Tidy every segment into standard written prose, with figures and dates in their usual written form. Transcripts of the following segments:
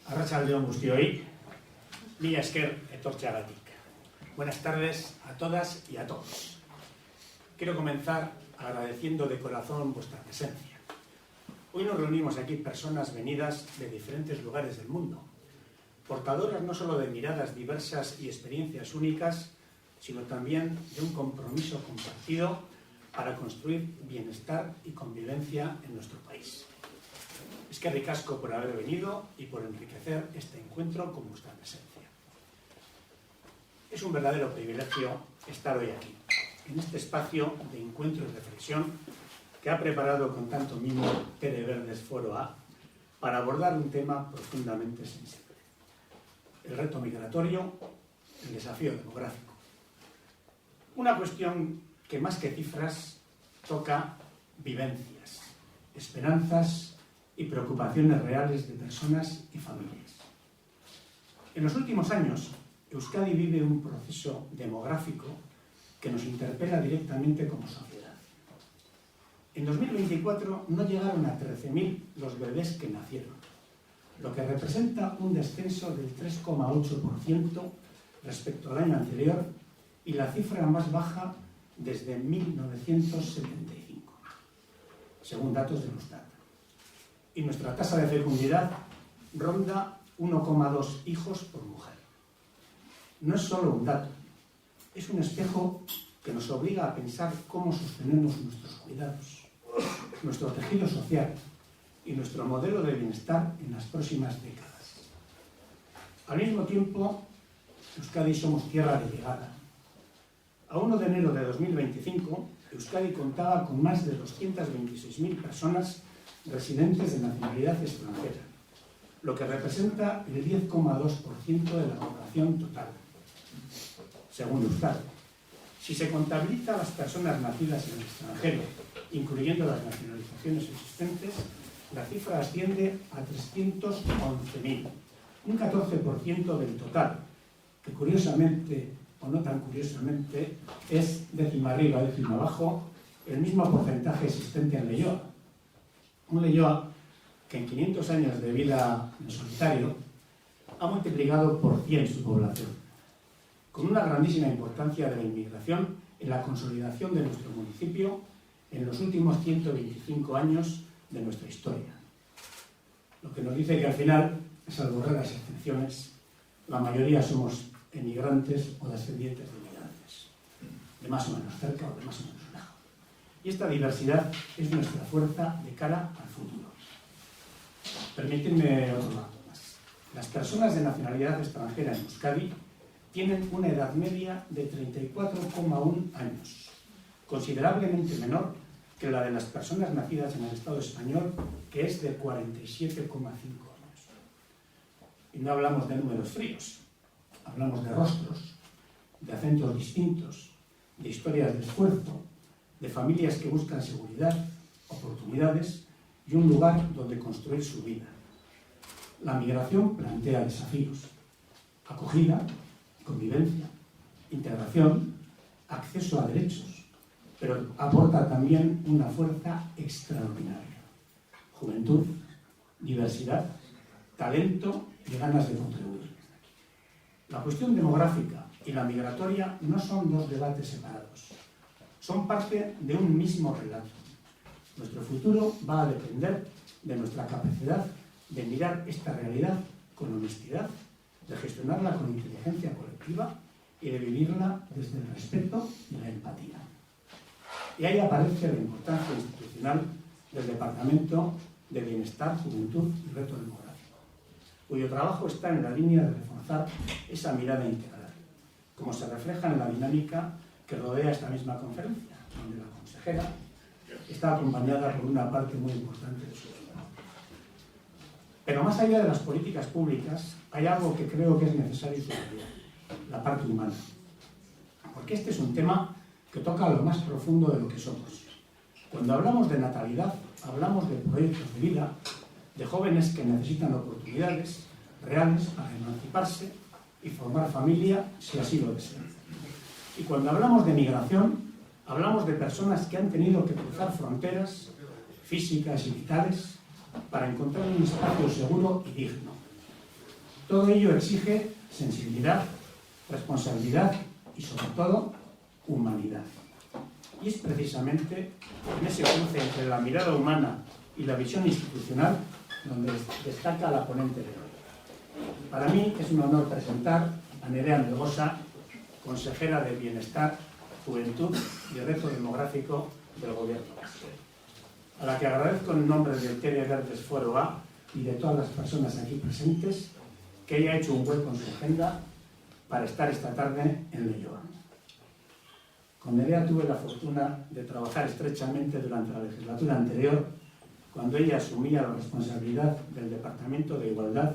Arratsaldeon guztioi, mila esker etortzeagatik. Buenas tardes a todas y a todos. Quiero comenzar agradeciendo de corazón vuestra presencia. Hoy nos reunimos aquí personas venidas de diferentes lugares del mundo, portadoras no solo de miradas diversas y experiencias únicas, sino también de un compromiso compartido para construir bienestar y convivencia en nuestro país. Eskerrik asko por haber venido y por enriquecer este encuentro con vuestra presencia. Es un verdadero privilegio estar hoy aquí, en este espacio de encuentro y reflexión que ha preparado con tanto mimo Tere Verdes Foro A para abordar un tema profundamente sensible: el reto migratorio, el desafío demográfico. Una cuestión que más que cifras toca vivencias, esperanzas y preocupaciones reales de personas y familias. En los últimos años, Euskadi vive un proceso demográfico que nos interpela directamente como sociedad. En 2024 no llegaron a 13.000 los bebés que nacieron, lo que representa un descenso del 3,8% respecto al año anterior y la cifra más baja desde 1975, según datos de Eurostat. Y nuestra tasa de fecundidad ronda 1,2 hijos por mujer. No es solo un dato, es un espejo que nos obliga a pensar cómo sostenemos nuestros cuidados, nuestro tejido social y nuestro modelo de bienestar en las próximas décadas. Al mismo tiempo, Euskadi somos tierra de llegada. A 1 de enero de 2025, Euskadi contaba con más de 226.000 personas residentes de nacionalidad extranjera, lo que representa el 10,2% de la población total, según Euskadi. Si se contabiliza a las personas nacidas en el extranjero, incluyendo las nacionalizaciones existentes, la cifra asciende a 311.000, un 14% del total, que curiosamente, o no tan curiosamente, es décima arriba, décima abajo, el mismo porcentaje existente en Leioa. Un Leioa que en 500 años de vida en solitario ha multiplicado por 100 su población, con una grandísima importancia de la inmigración en la consolidación de nuestro municipio en los últimos 125 años de nuestra historia. Lo que nos dice que al final, salvo raras excepciones, la mayoría somos emigrantes o descendientes de emigrantes, de más o menos cerca o de más o menos lejos. Y esta diversidad es nuestra fuerza de cara al futuro. Permítanme otro dato más. Las personas de nacionalidad extranjera en Euskadi tienen una edad media de 34,1 años, considerablemente menor que la de las personas nacidas en el Estado español, que es de 47,5 años. Y no hablamos de números fríos, hablamos de rostros, de acentos distintos, de historias de esfuerzo, de familias que buscan seguridad, oportunidades y un lugar donde construir su vida. La migración plantea desafíos: acogida, convivencia, integración, acceso a derechos, pero aporta también una fuerza extraordinaria: juventud, diversidad, talento y ganas de contribuir. La cuestión demográfica y la migratoria no son dos debates separados, son parte de un mismo relato. Nuestro futuro va a depender de nuestra capacidad de mirar esta realidad con honestidad, de gestionarla con inteligencia colectiva y de vivirla desde el respeto y la empatía. Y ahí aparece la importancia institucional del Departamento de Bienestar, Juventud y Reto Demográfico, cuyo trabajo está en la línea de reforzar esa mirada integral, como se refleja en la dinámica que rodea esta misma conferencia, donde la consejera está acompañada por una parte muy importante de su equipo. Pero más allá de las políticas públicas, hay algo que creo que es necesario subrayar: la parte humana. Porque este es un tema que toca a lo más profundo de lo que somos. Cuando hablamos de natalidad, hablamos de proyectos de vida, de jóvenes que necesitan oportunidades reales para emanciparse y formar familia si así lo desean. Y cuando hablamos de migración, hablamos de personas que han tenido que cruzar fronteras físicas y vitales para encontrar un espacio seguro y digno. Todo ello exige sensibilidad, responsabilidad y, sobre todo, humanidad. Y es precisamente en ese cruce entre la mirada humana y la visión institucional donde destaca la ponente de hoy. Para mí es un honor presentar a Nerea Melgosa, consejera de Bienestar, Juventud y Reto Demográfico del Gobierno Vasco, a la que agradezco en nombre del TD Verdes Foro A y de todas las personas aquí presentes que haya hecho un hueco en su agenda para estar esta tarde en Leioa. Con Nerea tuve la fortuna de trabajar estrechamente durante la legislatura anterior, cuando ella asumía la responsabilidad del Departamento de Igualdad,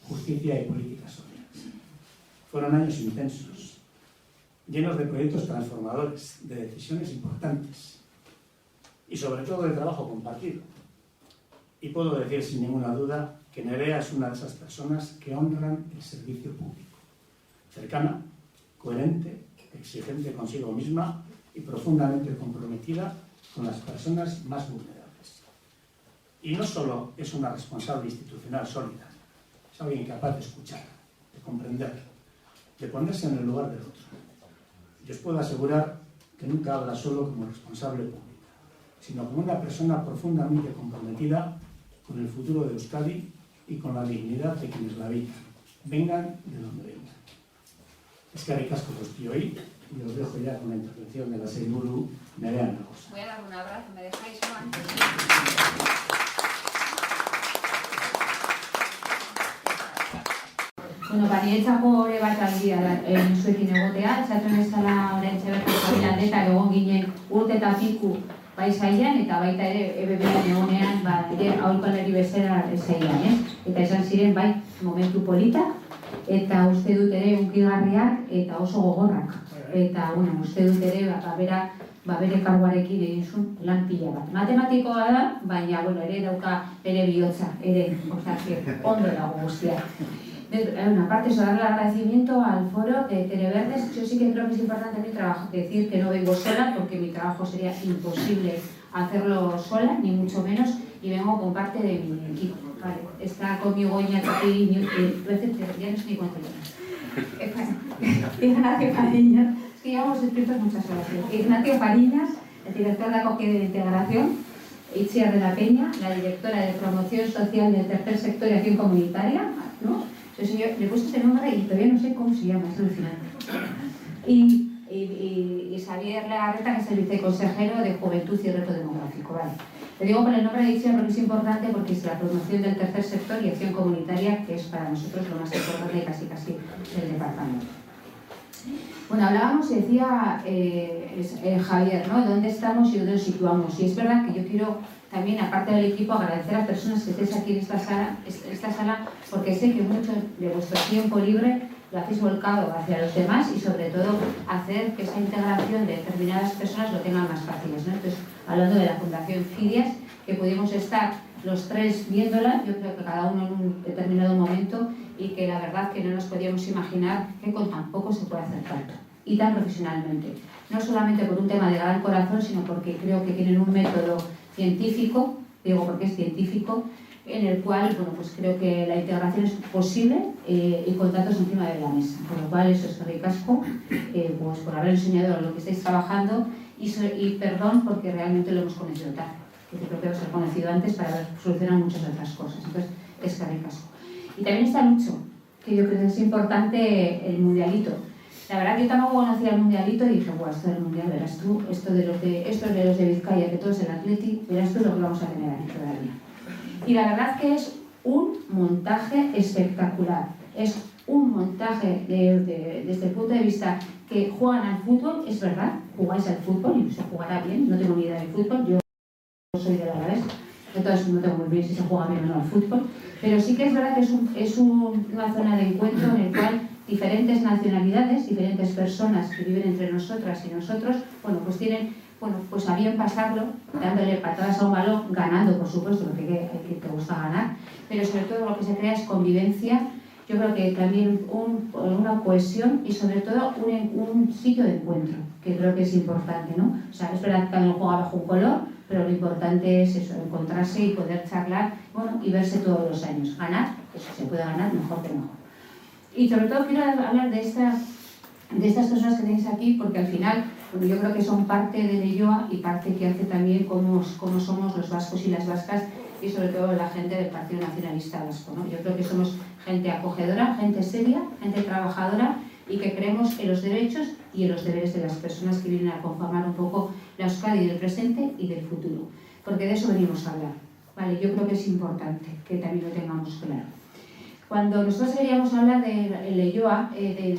Justicia y Políticas Sociales. Fueron años intensos, llenos de proyectos transformadores, de decisiones importantes y sobre todo de trabajo compartido. Y puedo decir sin ninguna duda que Nerea es una de esas personas que honran el servicio público, cercana, coherente, exigente consigo misma y profundamente comprometida con las personas más vulnerables. Y no solo es una responsable institucional sólida, es alguien capaz de escuchar, de comprender, de ponerse en el lugar del otro. Y os puedo asegurar que nunca habla solo como responsable pública, sino como una persona profundamente comprometida con el futuro de Euskadi y con la dignidad de quienes la habitan, vengan de donde vengan. Eskerrik asko guztioi, y os dejo ya con la intervención de la sailburu Nerea Melgosa. Voy a dar un abrazo, ¿me dejáis no antes? Bueno, banietako hori bat aldia zuekin egotea, txatuen ezala oraintxe bertu zabilandeta egon ginen urte eta piku bai zailan, eta baita ere EBB-an egonean ere aholkulari bezala zailan, Eta esan ziren bai momentu politak, eta uste dut ere unkigarriak eta oso gogorrak. Eta, bueno, uste dut ere bere karguarekin egin zuen lan pila bat. Matematikoa da, baina, bueno, ere dauka ere bihotza, ere, ondo dago guztia. Aparte de darle agradecimiento al foro de Televerdes, yo sí que creo que es importante mi trabajo, decir que no vengo sola, porque mi trabajo sería imposible hacerlo sola, ni mucho menos, y vengo con parte de mi equipo. Vale. Está conmigo Ignacio ya no sé ni cuánto Ignacio Fariñas, es que llevamos escritos muchas horas. Ignacio Fariñas, el director de acogida y de integración, Itziar de la Peña, la directora de promoción social del tercer sector y acción comunitaria, ¿no? Entonces yo le he puesto este nombre y todavía no sé cómo se llama, es alucinante. Y Xavier Legarreta, que es el viceconsejero de Juventud y Reto Demográfico. Vale. Le digo por el nombre de Itziar porque es importante, porque es la promoción del tercer sector y acción comunitaria, que es para nosotros lo más importante casi del departamento. Bueno, hablábamos y decía Javier, ¿no? ¿Dónde estamos y dónde nos situamos? Y es verdad que yo quiero también, aparte del equipo, agradecer a las personas que estéis aquí en esta sala, porque sé que mucho de vuestro tiempo libre lo hacéis volcado hacia los demás y sobre todo hacer que esa integración de determinadas personas lo tengan más fáciles, ¿no? Entonces, hablando de la Fundación Fidias, que pudimos estar los tres viéndola, yo creo que cada uno en un determinado momento, y que la verdad que no nos podíamos imaginar que con tan poco se puede hacer tanto y tan profesionalmente. No solamente por un tema de gran corazón, sino porque creo que tienen un método científico, digo porque es científico, en el cual, bueno, pues creo que la integración es posible y con datos encima de la mesa. Por lo cual, eso es ricasco, pues por haber enseñado lo que estáis trabajando y perdón porque realmente lo hemos conocido tarde, que creo que debe ser conocido antes para haber solucionado muchas otras cosas. Entonces, es ricasco. Y también está Lucho, que yo creo que es importante el mundialito. La verdad que yo tampoco conocía el mundialito y dije, guau, esto del mundial, verás tú, esto de los de Vizcaya, que todo es el Atleti, verás tú lo que vamos a tener aquí todavía. Y la verdad que es un montaje espectacular. Es un montaje desde el punto de vista que juegan al fútbol, es verdad, jugáis al fútbol y se jugará bien, no tengo ni idea de fútbol, yo soy del Alavés, entonces no tengo muy bien si se juega bien o no al fútbol, pero sí que es verdad que es una zona de encuentro en el cual diferentes nacionalidades, diferentes personas que viven entre nosotras y nosotros, bueno, pues tienen, bueno, pues a bien pasarlo, dándole patadas a un balón, ganando, por supuesto, porque hay que te gusta ganar, pero sobre todo lo que se crea es convivencia. Yo creo que también una cohesión y sobre todo un sitio de encuentro, que creo que es importante, ¿no? O sea, es verdad que cada uno juega bajo un color, pero lo importante es eso, encontrarse y poder charlar, bueno, y verse todos los años. Ganar, pues si se puede ganar, mejor que mejor. Y sobre todo quiero hablar de estas personas que tenéis aquí, porque al final, bueno, yo creo que son parte de Leioa y parte que hace también cómo somos los vascos y las vascas, y sobre todo la gente del Partido Nacionalista Vasco, ¿no? Yo creo que somos gente acogedora, gente seria, gente trabajadora y que creemos en los derechos y en los deberes de las personas que vienen a conformar un poco la Euskadi del presente y del futuro, porque de eso venimos a hablar, ¿vale? Yo creo que es importante que también lo tengamos claro. Cuando nosotros queríamos hablar de Leioa, de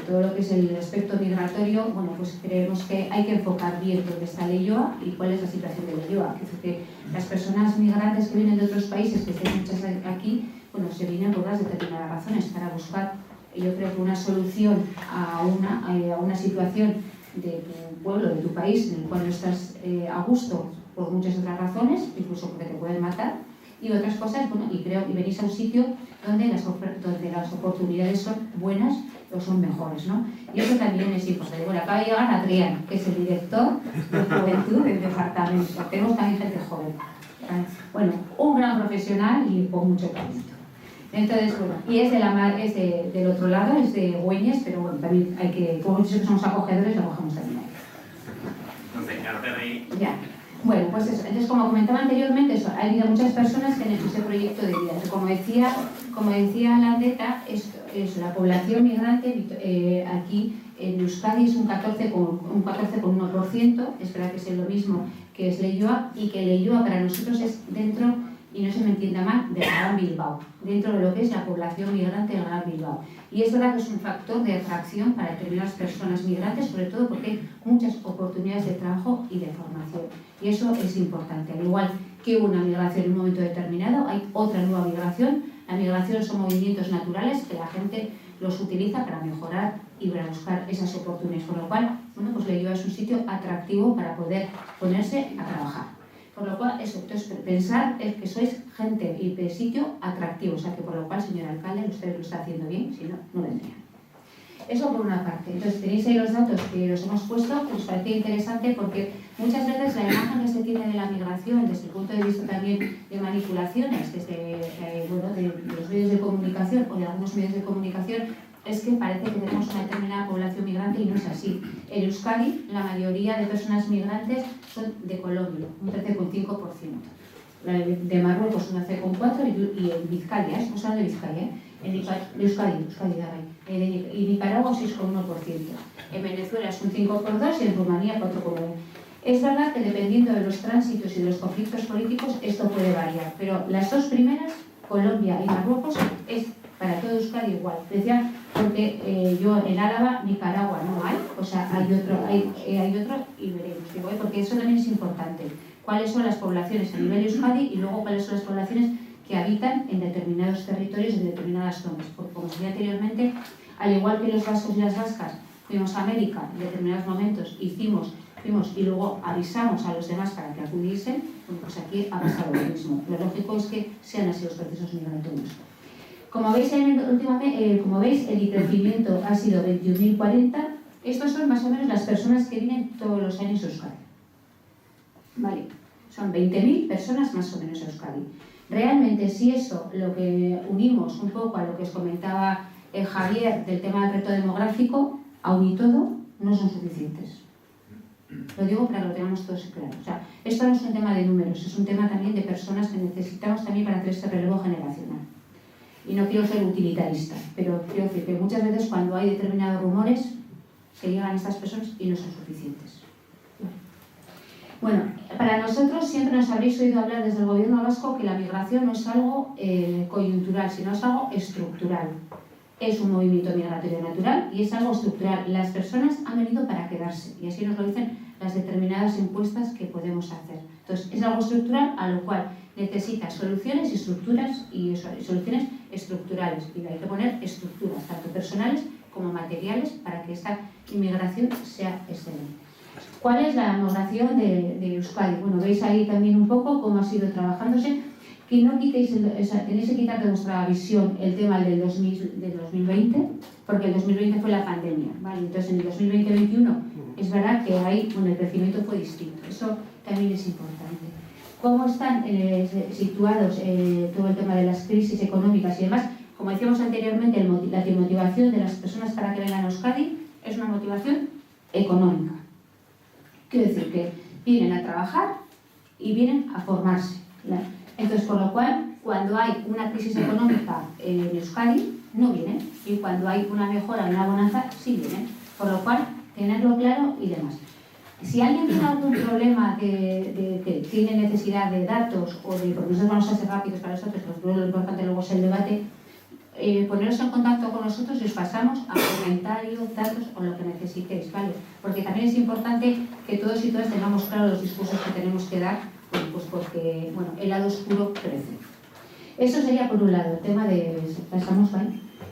todo lo que es el aspecto migratorio, bueno, pues creemos que hay que enfocar bien dónde está Leioa y cuál es la situación de Leioa. Que las personas migrantes que vienen de otros países, que estén muchas aquí, bueno, se vienen por unas determinadas razones para buscar, yo creo que una solución a una situación de tu pueblo, de tu país, en el cual no estás a gusto por muchas otras razones, incluso porque te pueden matar, y otras cosas, bueno, y venís a un sitio donde las oportunidades son buenas o son mejores, ¿no? Y eso también es importante. Bueno, acaba de llegar Adrián, que es el director de Juventud del departamento. Tenemos también gente joven. Bueno, un gran profesional y con mucho talento. Entonces, bueno, y es del otro lado, es de Güeñes, pero bueno, también hay que, como muchos que somos acogedores, lo cogemos también ahí. Entonces, encárgate de ahí. Ya. Bueno, pues eso. Entonces, como comentaba anteriormente, eso, ha habido muchas personas que han hecho ese proyecto de vida. Como decía Landeta, la población migrante aquí en Euskadi es un 14,1%, es verdad que es lo mismo que es Leioa, y que Leioa para nosotros es dentro, y no se me entienda mal, del Gran Bilbao, dentro de lo que es la población migrante del Gran Bilbao. Y es verdad que es un factor de atracción para determinadas personas migrantes, sobre todo porque hay muchas oportunidades de trabajo y de formación. Y eso es importante. Al igual que una migración en un momento determinado, hay otra nueva migración. La migración son movimientos naturales que la gente los utiliza para mejorar y para buscar esas oportunidades. Con lo cual, bueno, pues Leioa es un sitio atractivo para poder ponerse a trabajar. Por lo cual, eso, entonces, pensar es que sois gente y de sitio atractivo. O sea que, por lo cual, señor alcalde, usted lo está haciendo bien, si no, no vendría. Eso por una parte. Entonces, tenéis ahí los datos que los hemos puesto, que os parecía interesante porque muchas veces la imagen que se tiene de la migración, desde el punto de vista también de manipulaciones, desde de los medios de comunicación o de algunos medios de comunicación, es que parece que tenemos una determinada población migrante y no es así. En Euskadi, la mayoría de personas migrantes son de Colombia, un 13,5%. De Marruecos, un 11,4%, y en Vizcaya, estamos hablando de Vizcaya, de Euskadi, y Nicaragua 6,1%. En Venezuela es un 5,2% y en Rumanía 4,9%. Es verdad que dependiendo de los tránsitos y de los conflictos políticos esto puede variar, pero las dos primeras, Colombia y Marruecos, es para todo Euskadi igual. Decía, porque yo en Álava, Nicaragua no hay, o sea, hay otro y veremos, digo, porque eso también es importante. Cuáles son las poblaciones a nivel Euskadi y luego cuáles son las poblaciones que habitan en determinados territorios, en determinadas zonas. Porque como decía anteriormente, al igual que los vascos y las vascas fuimos a América en determinados momentos, fuimos y luego avisamos a los demás para que acudiesen, bueno, pues aquí ha pasado lo mismo. Lo lógico es que sean así los procesos migratorios. Como veis, el crecimiento ha sido 21.040. Estos son más o menos las personas que vienen todos los años a Euskadi. Vale, son 20.000 personas más o menos a Euskadi. Realmente, si eso lo que unimos un poco a lo que os comentaba Javier del tema del reto demográfico, aún y todo, no son suficientes. Lo digo para que lo tengamos todos claro. O sea, esto no es un tema de números, es un tema también de personas que necesitamos también para hacer este relevo generacional. Y no quiero ser utilitarista, pero quiero decir que muchas veces cuando hay determinados rumores, se llegan a estas personas y no son suficientes. Bueno, para nosotros siempre nos habréis oído hablar desde el gobierno vasco que la migración no es algo coyuntural, sino es algo estructural. Es un movimiento migratorio natural y es algo estructural. Las personas han venido para quedarse y así nos lo dicen las determinadas encuestas que podemos hacer. Entonces, es algo estructural a lo cual necesita soluciones y estructuras y soluciones estructurales. Y hay que poner estructuras, tanto personales como materiales, para que esta inmigración sea excelente. ¿Cuál es la migración de Euskadi? Bueno, veis ahí también un poco cómo ha sido trabajándose. Que no quitéis, tenéis que quitar de vuestra visión el tema del 2020, porque el 2020 fue la pandemia, ¿vale? Entonces en el 2020-2021 es verdad que ahí el crecimiento fue distinto, eso también es importante. ¿Cómo están situados todo el tema de las crisis económicas y demás? como decíamos anteriormente, la motivación de las personas para que vengan a Euskadi es una motivación económica. Quiero decir que vienen a trabajar y vienen a formarse. Entonces, por lo cual, cuando hay una crisis económica en Euskadi, no vienen. Y cuando hay una mejora, una bonanza, sí vienen. Por lo cual, tenerlo claro y demás. Si alguien tiene algún problema de que tiene necesidad de datos o de, porque nosotros vamos a ser rápidos para nosotros, pues lo importante luego es el debate, poneros en contacto con nosotros y os pasamos a comentarios, datos o lo que necesitéis, ¿vale? Porque también es importante que todos y todas tengamos claro los discursos que tenemos que dar, pues porque, bueno, el lado oscuro crece. Eso sería por un lado, el tema de... ¿Pasamos, vale?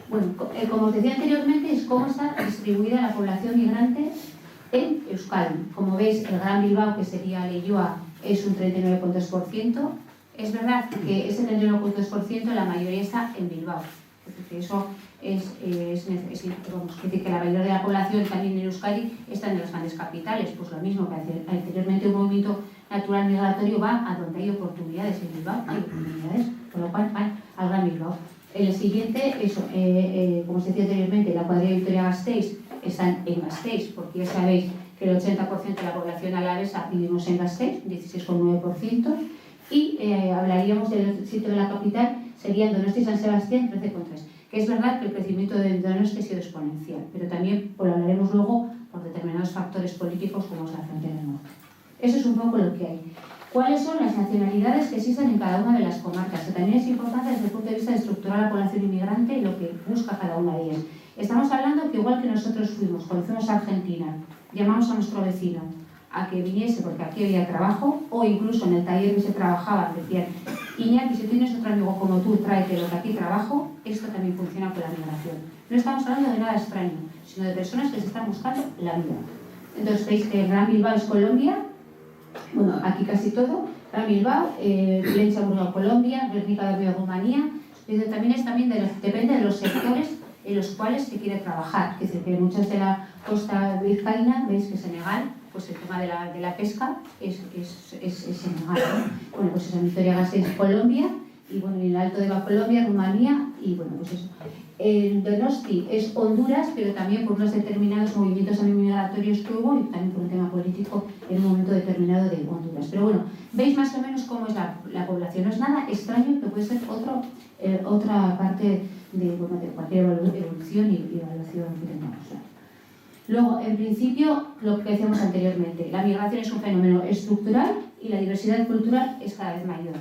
Bueno, como os decía anteriormente, es cómo está distribuida la población migrante en Euskadi. Como veis, el Gran Bilbao, que sería Leioa, es un 39,2%. Es verdad que ese 39,2% la mayoría está en Bilbao. Es decir, eso vamos, que la mayoría de la población también en Euskadi está en las grandes capitales. Pues lo mismo que anteriormente un movimiento natural migratorio va a donde hay oportunidades. En Bilbao hay oportunidades, por lo cual van al Gran Bilbao. El siguiente, eso, como os decía anteriormente, la cuadrilla Vitoria-Gasteiz están en Gasteiz, porque ya sabéis que el 80% de la población alavesa vivimos en Gasteiz, 16,9%, y hablaríamos del sitio de la capital, serían Donosti y San Sebastián, 13,3%, que es verdad que el crecimiento de Donosti ha sido exponencial, pero también pues, lo hablaremos luego por determinados factores políticos como es la frontera norte. Eso es un poco lo que hay. ¿Cuáles son las nacionalidades que existen en cada una de las comarcas? Que también es importante desde el punto de vista de estructurar la población inmigrante y lo que busca cada una de ellas. Estamos hablando que igual que nosotros fuimos, cuando fuimos a Argentina, llamamos a nuestro vecino a que viniese porque aquí había trabajo, o incluso en el taller que se trabajaba decían, Iñaki, si tienes otro amigo como tú, tráete lo que aquí trabajo. Esto también funciona con la migración. No estamos hablando de nada extraño, sino de personas que se están buscando la vida. Entonces veis que el Gran Bilbao es Colombia, bueno, aquí casi todo, Gran Bilbao, Valencia, Burgos, Colombia, Guernica de Rumanía, pero también depende de los sectores en los cuales se quiere trabajar. Es decir, que muchas de la costa vizcaína, veis que Senegal, pues el tema de la pesca es Senegal, ¿no? Bueno, pues en Vitoria-Gasteiz, Colombia, y bueno, en el Alto de Colombia, Rumanía, y bueno, pues eso. En Donosti es Honduras, pero también por unos determinados movimientos migratorios que hubo y también por un tema político en un momento determinado de Honduras. Pero bueno, veis más o menos cómo es la población. No es nada extraño que puede ser otra parte de cualquier evolución y evaluación que tengamos. Luego, en principio, lo que decíamos anteriormente, la migración es un fenómeno estructural y la diversidad cultural es cada vez mayor.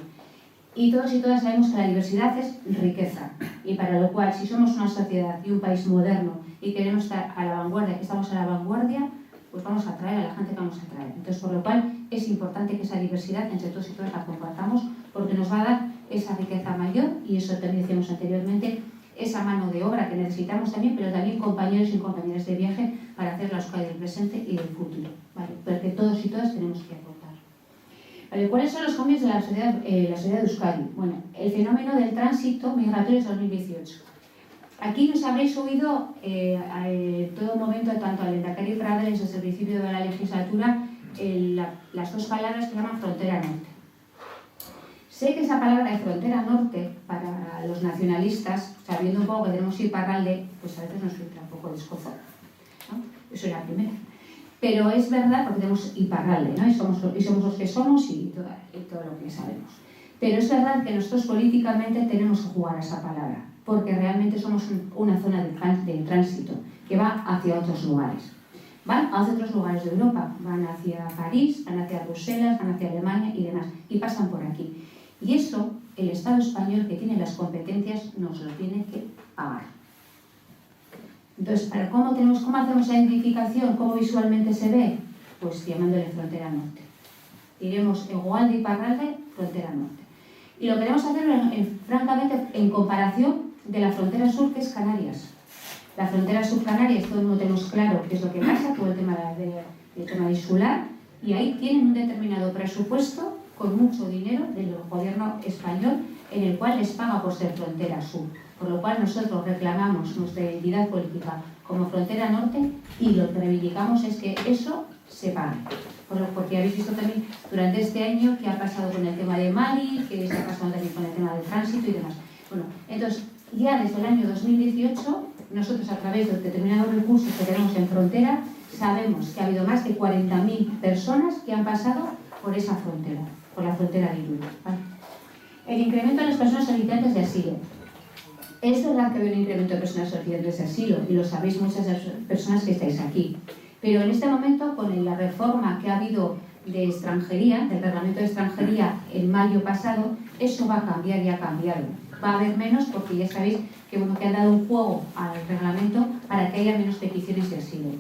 Y todos y todas sabemos que la diversidad es riqueza, y para lo cual, si somos una sociedad y un país moderno y queremos estar a la vanguardia, que estamos a la vanguardia, pues vamos a atraer a la gente que vamos a atraer. Entonces, por lo cual, es importante que esa diversidad entre todos y todas la compartamos, porque nos va a dar esa riqueza mayor, y eso también decíamos anteriormente, esa mano de obra que necesitamos también, pero también compañeros y compañeras de viaje para hacer la Euskadi del presente y del futuro, ¿vale? Porque todos y todas tenemos que aportar. ¿Vale? ¿Cuáles son los cambios de la sociedad de Euskadi? Bueno, el fenómeno del tránsito migratorio es 2018. Aquí nos habréis oído en todo momento, tanto al Lehendakari Praderes desde el principio de la legislatura, las dos palabras que se llaman frontera norte. Sé que esa palabra de frontera norte, para los nacionalistas, sabiendo un poco que tenemos Iparralde, pues a veces nos entra un poco descozado, ¿no? Eso es la primera. Pero es verdad porque tenemos Iparralde, ¿no? Y somos los que somos y todo lo que sabemos. Pero es verdad que nosotros políticamente tenemos que jugar a esa palabra, porque realmente somos una zona de tránsito que va hacia otros lugares. Van hacia otros lugares de Europa, van hacia París, van hacia Bruselas, van hacia Alemania y demás, y pasan por aquí. Y eso, el Estado español, que tiene las competencias, nos lo tiene que pagar. Entonces, ¿cómo hacemos la identificación? ¿Cómo visualmente se ve? Pues llamándole frontera norte. Diremos Hegoalde y Iparralde, frontera norte. Y lo queremos hacer, francamente, en comparación de la frontera sur, que es Canarias. La frontera sur Canarias, todo el mundo tenemos claro qué es lo que pasa, todo el tema insular, y ahí tienen un determinado presupuesto con mucho dinero del gobierno español, en el cual les paga por ser frontera sur. Por lo cual nosotros reclamamos nuestra identidad política como frontera norte y lo que reivindicamos es que eso se pague. Porque habéis visto también durante este año qué ha pasado con el tema de Mali, qué está pasando también con el tema del tránsito y demás. Bueno, entonces, ya desde el año 2018, nosotros a través de determinados recursos que tenemos en frontera, sabemos que ha habido más de 40.000 personas que han pasado por esa frontera, por la frontera de Irún. ¿Vale? El incremento de las personas solicitantes de asilo. Es verdad que hay un incremento de personas solicitantes de asilo, y lo sabéis muchas de las personas que estáis aquí. Pero en este momento, con la reforma que ha habido de extranjería, del reglamento de extranjería en mayo pasado, eso va a cambiar y ha cambiado. Va a haber menos porque ya sabéis que han dado un juego al reglamento para que haya menos peticiones de asilo.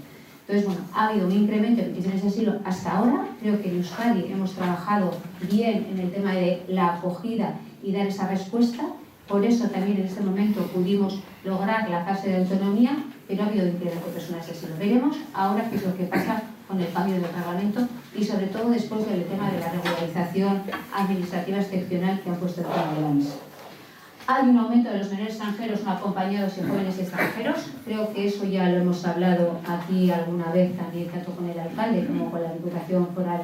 Entonces, bueno, ha habido un incremento de peticiones de asilo hasta ahora. Creo que en Euskadi hemos trabajado bien en el tema de la acogida y dar esa respuesta. Por eso también en este momento pudimos lograr la fase de autonomía, pero ha habido incremento de personas de asilo. Veremos ahora qué es lo que pasa con el cambio del reglamento y sobre todo después del tema de la regularización administrativa excepcional que han puesto el tema de la mesa. Hay un aumento de los menores extranjeros no acompañados y jóvenes extranjeros. Creo que eso ya lo hemos hablado aquí alguna vez también, tanto con el alcalde como con la Diputación Foral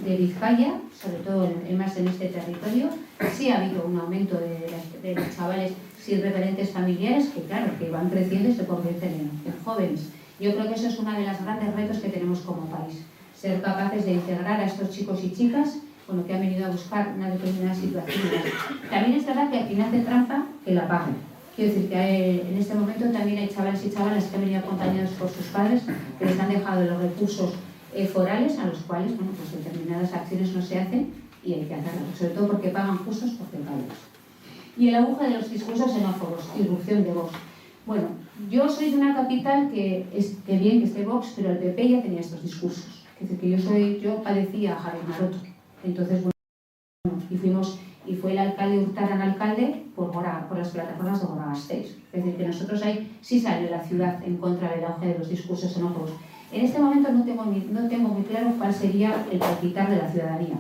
de Vizcaya, sobre todo más en este territorio. Sí ha habido un aumento de los chavales sin referentes familiares que, claro, que van creciendo y se convierten en jóvenes. Yo creo que eso es uno de los grandes retos que tenemos como país. Ser capaces de integrar a estos chicos y chicas que han venido a buscar una determinada situación. También es verdad que al final de trampa que la paguen. Quiero decir que en este momento también hay chavales y chavalas que han venido acompañados por sus padres, que les han dejado los recursos forales a los cuales pues determinadas acciones no se hacen y hay que hacerlas, sobre todo porque pagan justos por pecadores. Y el auge de los discursos xenófobos, irrupción de Vox. Bueno, yo soy de una capital que bien que esté Vox, pero el PP ya tenía estos discursos. Es decir, que yo padecía a Javier Maroto. Entonces, bueno, y fue el alcalde Hurtaran alcalde por las plataformas de Gora Gasteiz. Es decir, que nosotros ahí sí salió la ciudad en contra del auge de los discursos xenófobos. En este momento no tengo muy claro cuál sería el palpitar de la ciudadanía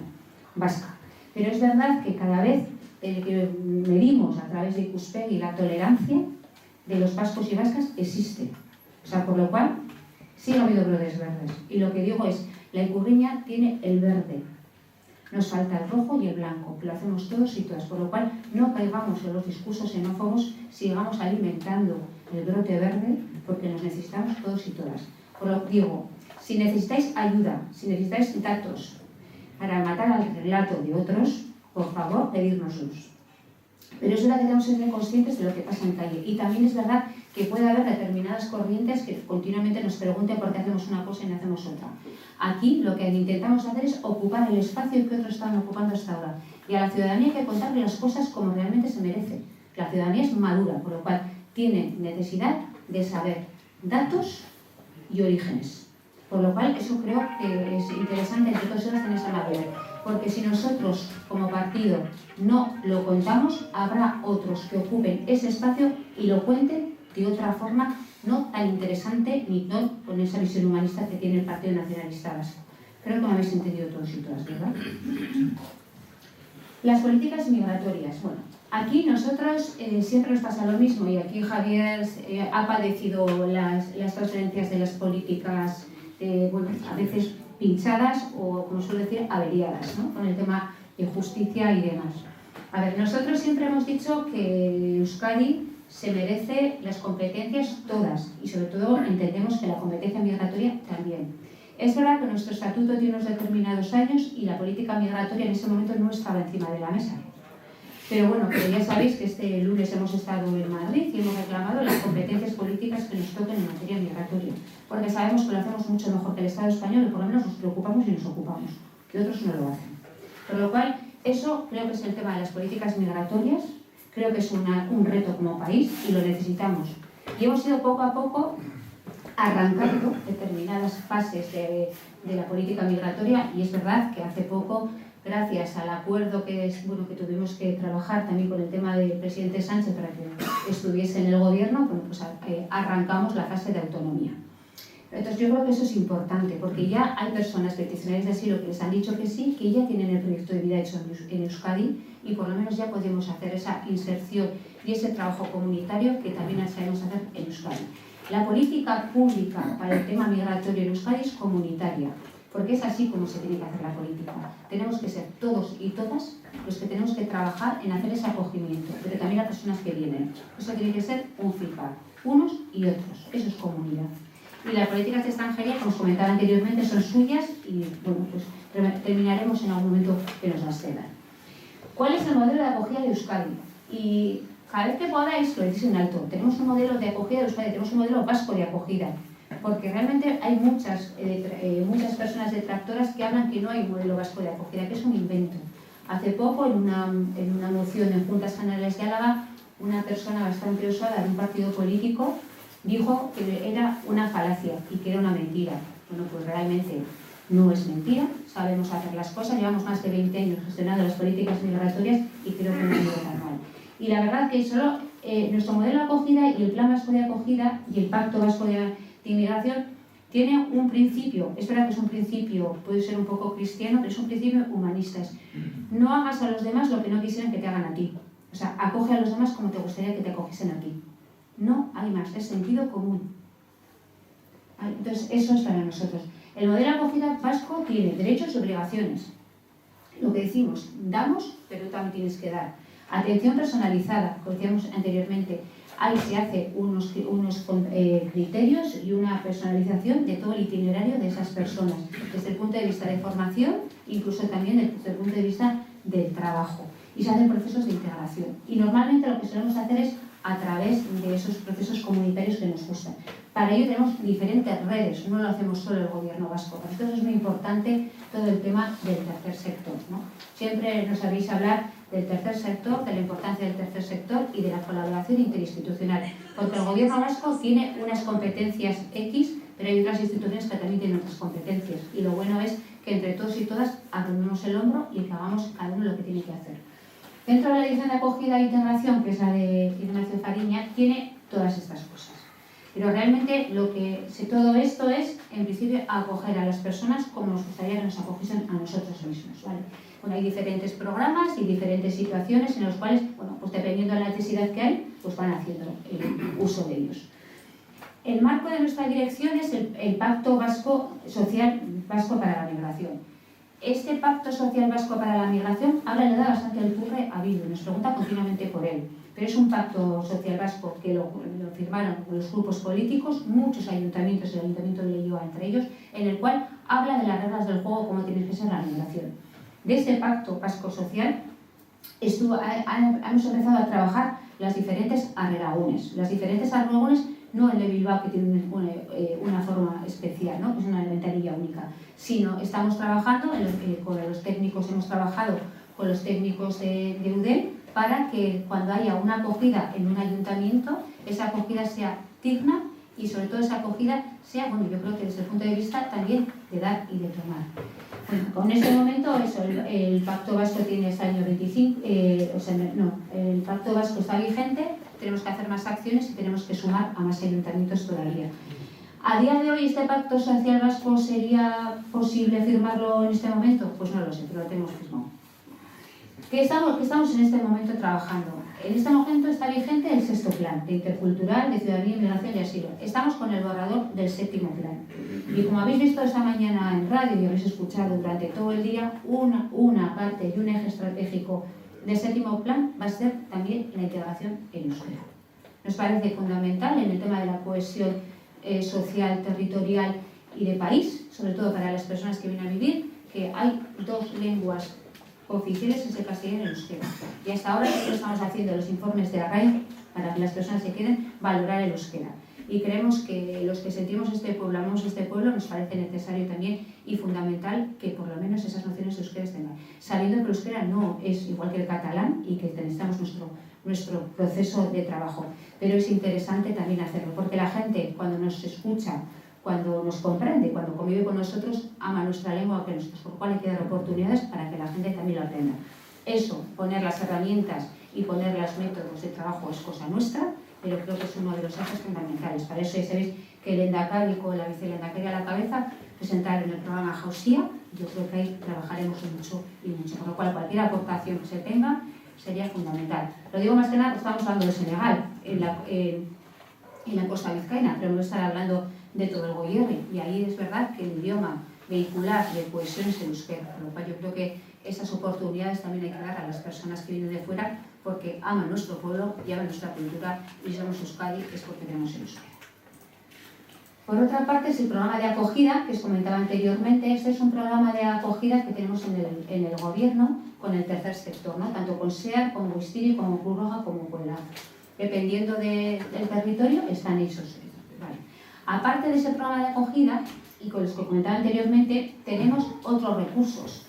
vasca. Pero es verdad que cada vez que medimos a través de Ikuspegi la tolerancia de los vascos y vascas existe. O sea, por lo cual sí ha habido brotes verdes. Y lo que digo es, la Ikurriña tiene el verde. Nos falta el rojo y el blanco, que lo hacemos todos y todas, por lo cual no caigamos en los discursos xenófobos, sigamos alimentando el brote verde, porque nos necesitamos todos y todas. Por lo que digo, si necesitáis ayuda, si necesitáis datos para matar al relato de otros, por favor, pedírnoslos. Pero es verdad que tenemos que ser conscientes de lo que pasa en calle. Y también es verdad que puede haber determinadas corrientes que continuamente nos pregunten por qué hacemos una cosa y no hacemos otra. Aquí lo que intentamos hacer es ocupar el espacio que otros están ocupando hasta ahora. Y a la ciudadanía hay que contarle las cosas como realmente se merece. La ciudadanía es madura, por lo cual tiene necesidad de saber datos y orígenes. Por lo cual eso creo que es interesante entre todos tener esa madurez. Porque si nosotros como partido no lo contamos, habrá otros que ocupen ese espacio y lo cuenten de otra forma no tan interesante ni no con esa visión humanista que tiene el Partido Nacionalista Vasco. Creo que me habéis entendido todos y todas, ¿verdad? Las políticas migratorias. Bueno, aquí nosotros siempre nos pasa lo mismo y aquí Javier ha padecido las transferencias de las políticas, a veces pinchadas o, como suelo decir, averiadas, ¿no? Con el tema de justicia y demás. A ver, nosotros siempre hemos dicho que Euskadi se merece las competencias todas y sobre todo entendemos que la competencia migratoria también. Es verdad que nuestro estatuto tiene unos determinados años y la política migratoria en ese momento no estaba encima de la mesa. Pero bueno, pero ya sabéis que este lunes hemos estado en Madrid y hemos reclamado las competencias políticas que nos toquen en materia migratoria, porque sabemos que lo hacemos mucho mejor que el Estado español y por lo menos nos preocupamos y nos ocupamos, que otros no lo hacen. Por lo cual, eso creo que es el tema de las políticas migratorias, creo que es un reto como país y lo necesitamos. Y hemos ido poco a poco arrancando determinadas fases de la política migratoria y es verdad que hace poco, gracias al acuerdo que tuvimos que trabajar también con el tema del presidente Sánchez para que estuviese en el gobierno, pues arrancamos la fase de autonomía. Entonces yo creo que eso es importante porque ya hay personas peticionarias de asilo que les han dicho que sí, que ya tienen el proyecto de vida hecho en Euskadi y por lo menos ya podemos hacer esa inserción y ese trabajo comunitario que también sabemos hacer en Euskadi. La política pública para el tema migratorio en Euskadi es comunitaria. porque es así como se tiene que hacer la política. Tenemos que ser todos y todas los que tenemos que trabajar en hacer ese acogimiento, pero también las personas que vienen. Eso tiene que ser un feedback, unos y otros. Eso es comunidad. Y las políticas de extranjería, como os comentaba anteriormente, son suyas y bueno, pues terminaremos en algún momento que nos las cedan. ¿Cuál es el modelo de acogida de Euskadi? Y cada vez que podáis, lo decís en alto. Tenemos un modelo de acogida de Euskadi, tenemos un modelo vasco de acogida. Porque realmente hay muchas personas detractoras que hablan que no hay un modelo vasco de acogida, que es un invento. Hace poco, en una moción en Juntas Generales de Álava, una persona bastante osada de un partido político dijo que era una falacia y que era una mentira. Bueno, pues realmente no es mentira, sabemos hacer las cosas, llevamos más de 20 años gestionando las políticas migratorias y creo que no ha ido tan mal. Y la verdad que solo nuestro modelo de acogida y el Plan Vasco de Acogida y el Pacto Vasco de Inmigración tiene un principio, es verdad que es un principio, puede ser un poco cristiano, pero es un principio humanista. No hagas a los demás lo que no quisieran que te hagan a ti. O sea, acoge a los demás como te gustaría que te acogiesen a ti. No hay más, es sentido común. Entonces, eso es para nosotros. El modelo de acogida vasco tiene derechos y obligaciones. Lo que decimos, damos, pero también tienes que dar. Atención personalizada, como decíamos anteriormente. Ahí se hace unos criterios y una personalización de todo el itinerario de esas personas, desde el punto de vista de formación, incluso también desde el punto de vista del trabajo. Y se hacen procesos de integración. Y normalmente lo que solemos hacer es a través de esos procesos comunitarios que nos gustan. Para ello tenemos diferentes redes, no lo hacemos solo el gobierno vasco. Para nosotros es muy importante todo el tema del tercer sector, ¿no? Siempre nos sabéis hablar del tercer sector, de la importancia del tercer sector y de la colaboración interinstitucional. Porque el gobierno vasco tiene unas competencias X, pero hay otras instituciones que también tienen otras competencias. Y lo bueno es que entre todos y todas arrimemos el hombro y que hagamos cada uno lo que tiene que hacer. Dentro de la dirección de acogida e integración, que es la de Ignacio Fariña, tiene todas estas cosas. Pero realmente todo esto es, en principio, acoger a las personas como nos gustaría que nos acogiesen a nosotros mismos, ¿vale? Bueno, hay diferentes programas y diferentes situaciones en los cuales, bueno, pues dependiendo de la necesidad que hay, pues van haciendo el uso de ellos. El marco de nuestra dirección es el Pacto Social Vasco para la Migración. Este Pacto Social Vasco para la Migración ahora le da bastante el curre a Bildu, nos pregunta continuamente por él. Pero es un pacto social vasco que lo firmaron los grupos políticos, muchos ayuntamientos, el Ayuntamiento de Leioa entre ellos, en el cual habla de las reglas del juego, cómo tiene que ser la migración. De este pacto vasco social hemos empezado a trabajar las diferentes arregaúnes. Las diferentes arregaúnes, no el de Bilbao, que tiene una forma especial, ¿no? Que es una ventanilla única, sino estamos trabajando con los técnicos, hemos trabajado con los técnicos de UDEM, para que cuando haya una acogida en un ayuntamiento, esa acogida sea digna y sobre todo esa acogida sea, bueno, yo creo que desde el punto de vista también de dar y de tomar. Bueno, con este momento eso, el Pacto Vasco tiene hasta el año 25, el Pacto Vasco está vigente, tenemos que hacer más acciones y tenemos que sumar a más ayuntamientos todavía. ¿A día de hoy este Pacto Social Vasco sería posible firmarlo en este momento? Pues no lo sé, pero lo tenemos firmado. ¿Qué estamos en este momento trabajando? En este momento está vigente el 6º plan de intercultural, de ciudadanía, inmigración y asilo. Estamos con el borrador del 7º plan. Y como habéis visto esta mañana en radio y habéis escuchado durante todo el día, una parte y un eje estratégico del 7º plan va a ser también la integración en euskera. Nos parece fundamental en el tema de la cohesión social, territorial y de país, sobre todo para las personas que vienen a vivir, que hay 2 lenguas oficiales, es el castellano y el euskera. Y hasta ahora estamos haciendo los informes de la RAE para que las personas se queden valorar el euskera. Y creemos que los que sentimos este pueblo, amamos este pueblo, nos parece necesario también y fundamental que por lo menos esas nociones de euskera estén. Sabiendo que el euskera no es igual que el catalán y que necesitamos nuestro proceso de trabajo. Pero es interesante también hacerlo, porque la gente cuando nos escucha, cuando nos comprende, cuando convive con nosotros, ama nuestra lengua, por lo cual hay que dar oportunidades para que la gente también lo aprenda. Eso, poner las herramientas y poner los métodos de trabajo es cosa nuestra, pero creo que es uno de los ejes fundamentales. Para eso ya sabéis que el Endacari con la vicelehendakari a la cabeza presentaron el programa Jausía. Yo creo que ahí trabajaremos mucho y mucho, por lo cual cualquier aportación que se tenga sería fundamental. Lo digo más que nada porque estamos hablando de Senegal, en la costa vizcaína, pero no estar hablando de todo el Goierri, y ahí es verdad que el idioma vehicular de cohesión es el euskera, por lo cual yo creo que esas oportunidades también hay que dar a las personas que vienen de fuera porque aman nuestro pueblo y aman nuestra cultura y si somos Euskadi es porque tenemos el euskera. Por otra parte, es el programa de acogida que os comentaba anteriormente. Este es un programa de acogida que tenemos en el gobierno con el tercer sector, ¿no? Tanto con SEAR, como Buistiri, como Cruz Roja, como Puebla. Dependiendo del territorio, están hechos. Vale. Aparte de ese programa de acogida, y con los que comentaba anteriormente, tenemos otros recursos.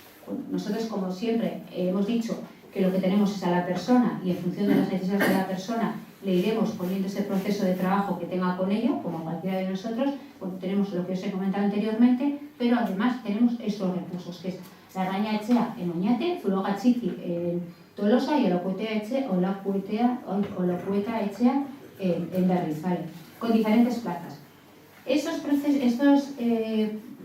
Nosotros, como siempre, hemos dicho que lo que tenemos es a la persona y en función de las necesidades de la persona le iremos poniendo ese proceso de trabajo que tenga con ello, como cualquiera de nosotros. Bueno, tenemos lo que os he comentado anteriormente, pero además tenemos estos recursos, que es la Arraña Etxea en Oñate, Zuloga Txiki en Tolosa y Olacueta Etxea en Berriz, ¿vale? Con diferentes plazas. Estos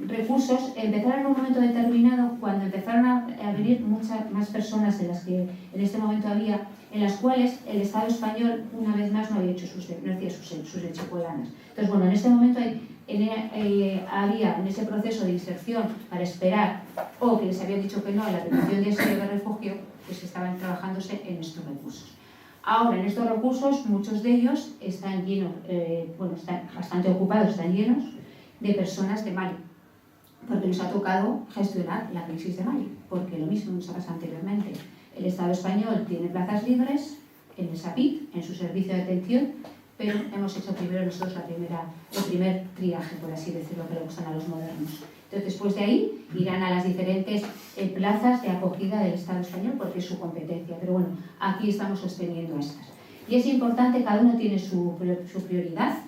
recursos empezaron en un momento determinado cuando empezaron a venir muchas más personas de las que en este momento había, en las cuales el Estado español una vez más no hacía sus echepolanas. Entonces, bueno, en este momento había en ese proceso de inserción para esperar o que les habían dicho que no a la petición de ese refugio, pues estaban trabajándose en estos recursos. Ahora, en estos recursos, muchos de ellos están llenos, están bastante ocupados, están llenos de personas de Mali, porque nos ha tocado gestionar la crisis de Mali, porque lo mismo nos ha pasado anteriormente. El Estado español tiene plazas libres en el SAPIC, en su servicio de atención, pero hemos hecho primero nosotros el primer triaje, por así decirlo, que le gustan a los modernos. Entonces, después de ahí, irán a las diferentes plazas de acogida del Estado español, porque es su competencia. Pero bueno, aquí estamos sosteniendo estas. Y es importante, cada uno tiene su prioridad,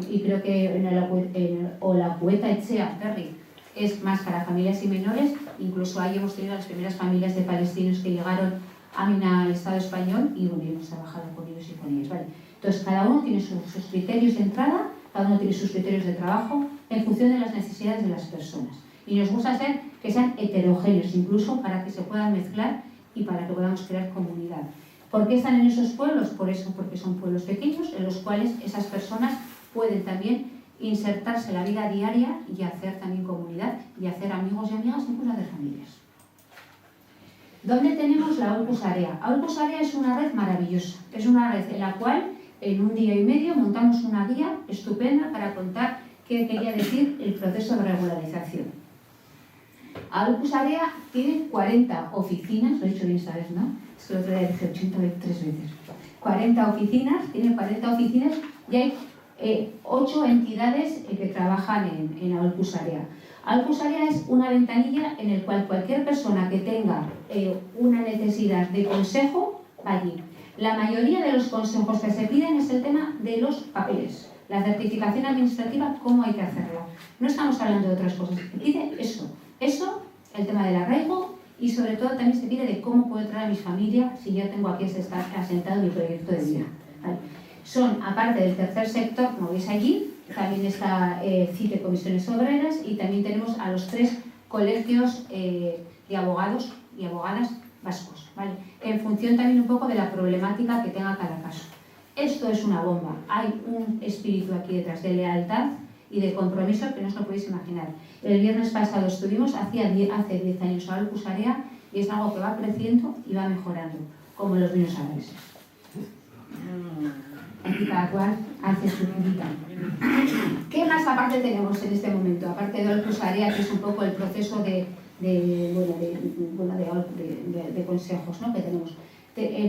y creo que en Olacueta Etxea, Berriz, es más para familias y menores. Incluso ahí hemos tenido las primeras familias de palestinos que llegaron al Estado español y bueno, hemos trabajado con ellos y con ellas, ¿vale? Entonces, cada uno tiene sus criterios de entrada, cada uno tiene sus criterios de trabajo en función de las necesidades de las personas. Y nos gusta que sean heterogéneos, incluso para que se puedan mezclar y para que podamos crear comunidad. ¿Por qué están en esos pueblos? Por eso, porque son pueblos pequeños en los cuales esas personas pueden también insertarse en la vida diaria y hacer también comunidad y hacer amigos y amigas, incluso hacer familias. ¿Dónde tenemos la Aulcus Area? Aulcus Area es una red maravillosa, es una red en la cual en un día y medio montamos una guía estupenda para contar qué quería decir el proceso de regularización. Aulcus Area tiene 40 oficinas, lo he dicho bien esta vez, ¿no? Es que el otro día dije 83 veces. 40 oficinas, tiene 40 oficinas y hay 8 entidades que trabajan en Aulcus Area. Aulcus Area es una ventanilla en la cual cualquier persona que tenga una necesidad de consejo va allí. La mayoría de los consejos que se piden es el tema de los papeles, la certificación administrativa, cómo hay que hacerla. No estamos hablando de otras cosas, se pide eso, el tema del arraigo y sobre todo también se pide de cómo puedo traer a mi familia si yo tengo aquí asentado mi proyecto de vida. ¿Vale? Son, aparte del tercer sector, como veis allí, también está CITE Comisiones Obreras y también tenemos a los 3 colegios de abogados y abogadas vascos, ¿vale? En función también un poco de la problemática que tenga cada caso. Esto es una bomba, hay un espíritu aquí detrás de lealtad y de compromiso que no os lo podéis imaginar. El viernes pasado estuvimos, hace 10 años a Aulcus Area y es algo que va creciendo y va mejorando, como los vinos alaveses. Aquí cada cual hace su vida. ¿Qué más aparte tenemos en este momento? Aparte de Aulcus Area, que es un poco el proceso de consejos, ¿no?, que tenemos.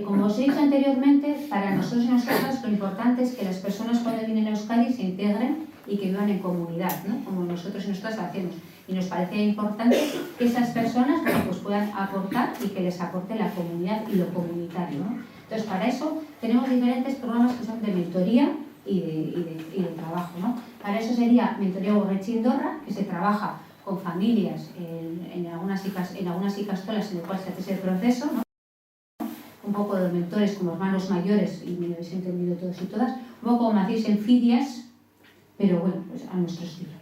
Como os he dicho anteriormente, para nosotros y nosotras lo importante es que las personas cuando vienen a Euskadi se integren y que vivan en comunidad, ¿no?, como nosotros y nosotras hacemos. Y nos parecía importante que esas personas pues puedan aportar y que les aporte la comunidad y lo comunitario, ¿no? Entonces, para eso tenemos diferentes programas que son de mentoría y de trabajo, ¿no? Para eso sería Mentoría Urretxi Indorra, que se trabaja con familias en algunas ikastolas en el cual se hace ese proceso, ¿no? Un poco de mentores como hermanos mayores, y me lo habéis entendido todos y todas, un poco como hacéis en Fidias, pero bueno, pues a nuestro estilo.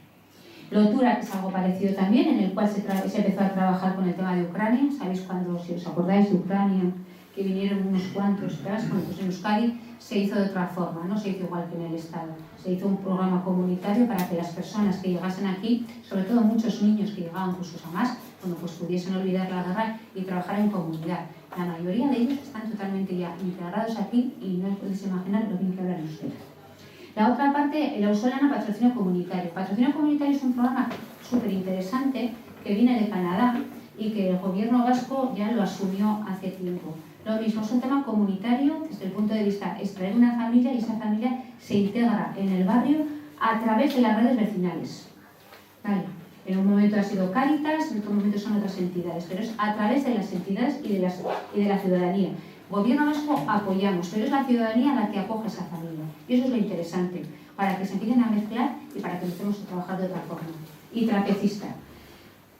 Lotura, que es algo parecido también, en el cual se empezó a trabajar con el tema de Ucrania. ¿Sabéis cuando, si os acordáis de Ucrania, que vinieron unos cuantos, ¿sabes? Bueno, pues en Euskadi se hizo de otra forma, no se hizo igual que en el Estado. Se hizo un programa comunitario para que las personas que llegasen aquí, sobre todo muchos niños que llegaban con sus mamás, bueno, pues pudiesen olvidar la guerra y trabajar en comunidad. La mayoría de ellos están totalmente ya integrados aquí y no os podéis imaginar lo bien que hablan ustedes. La otra parte, la Ausolana Patrocinio Comunitario. Patrocinio Comunitario es un programa súper interesante que viene de Canadá y que el gobierno vasco ya lo asumió hace tiempo. Lo mismo, es un tema comunitario desde el punto de vista extraer una familia y esa familia se integra en el barrio a través de las redes vecinales. ¿Vale? En un momento ha sido Cáritas, en otro momento son otras entidades, pero es a través de las entidades y de la ciudadanía. Gobierno vasco apoyamos, pero es la ciudadanía la que acoge a esa familia. Y eso es lo interesante, para que se empiecen a mezclar y para que empecemos a trabajar de otra forma. Y Trapecista.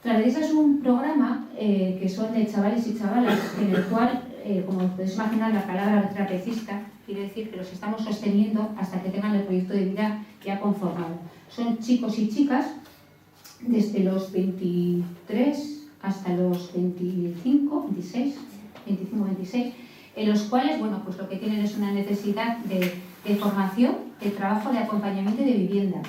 Trapecista es un programa que son de chavales y chavalas, en el cual, como podéis imaginar, la palabra trapecista quiere decir que los estamos sosteniendo hasta que tengan el proyecto de vida ya conformado. Son chicos y chicas desde los 23 hasta los 25, 26, en los cuales, bueno, pues lo que tienen es una necesidad de formación, de trabajo, de acompañamiento y de vivienda.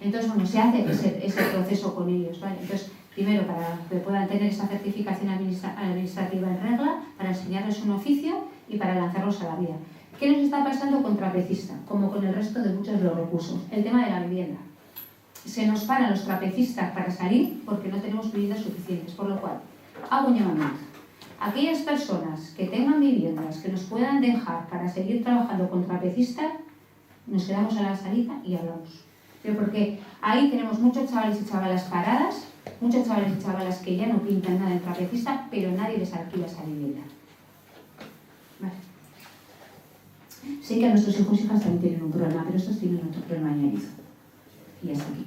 Entonces, bueno, se hace ese proceso con ellos, ¿vale? Entonces, primero, para que puedan tener esa certificación administrativa en regla, para enseñarles un oficio y para lanzarlos a la vida. ¿Qué nos está pasando con Trapecista? Como con el resto de muchos de los recursos. El tema de la vivienda. Se nos paran los trapecistas para salir porque no tenemos viviendas suficientes, por lo cual, hago un llamamiento. Aquellas personas que tengan viviendas que nos puedan dejar para seguir trabajando con trapecistas, nos quedamos a la salita y hablamos. Pero porque ahí tenemos muchos chavales y chavalas paradas, muchos chavales y chavalas que ya no pintan nada en trapecista, pero nadie les alquila esa vivienda. Vale. Sé que a nuestros hijos y hijas también tienen un problema, pero estos tienen otro problema añadido. Y hasta aquí.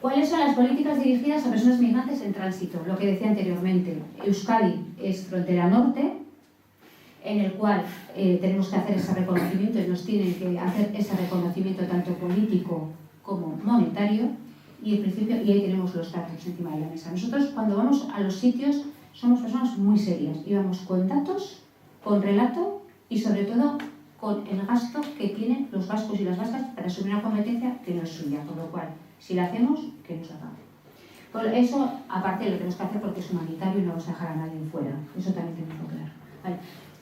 ¿Cuáles son las políticas dirigidas a personas migrantes en tránsito? Lo que decía anteriormente, Euskadi es frontera norte, en el cual tenemos que hacer ese reconocimiento y nos tienen que hacer ese reconocimiento tanto político como monetario, y en principio, y ahí tenemos los datos encima de la mesa. Nosotros cuando vamos a los sitios somos personas muy serias y vamos con datos, con relato y sobre todo con el gasto que tienen los vascos y las vascas para asumir una competencia que no es suya, por lo cual, si la hacemos, que nos la pague. Por eso, aparte lo tenemos que hacer porque es humanitario y no vamos a dejar a nadie fuera. Eso también tenemos que claro. Vale.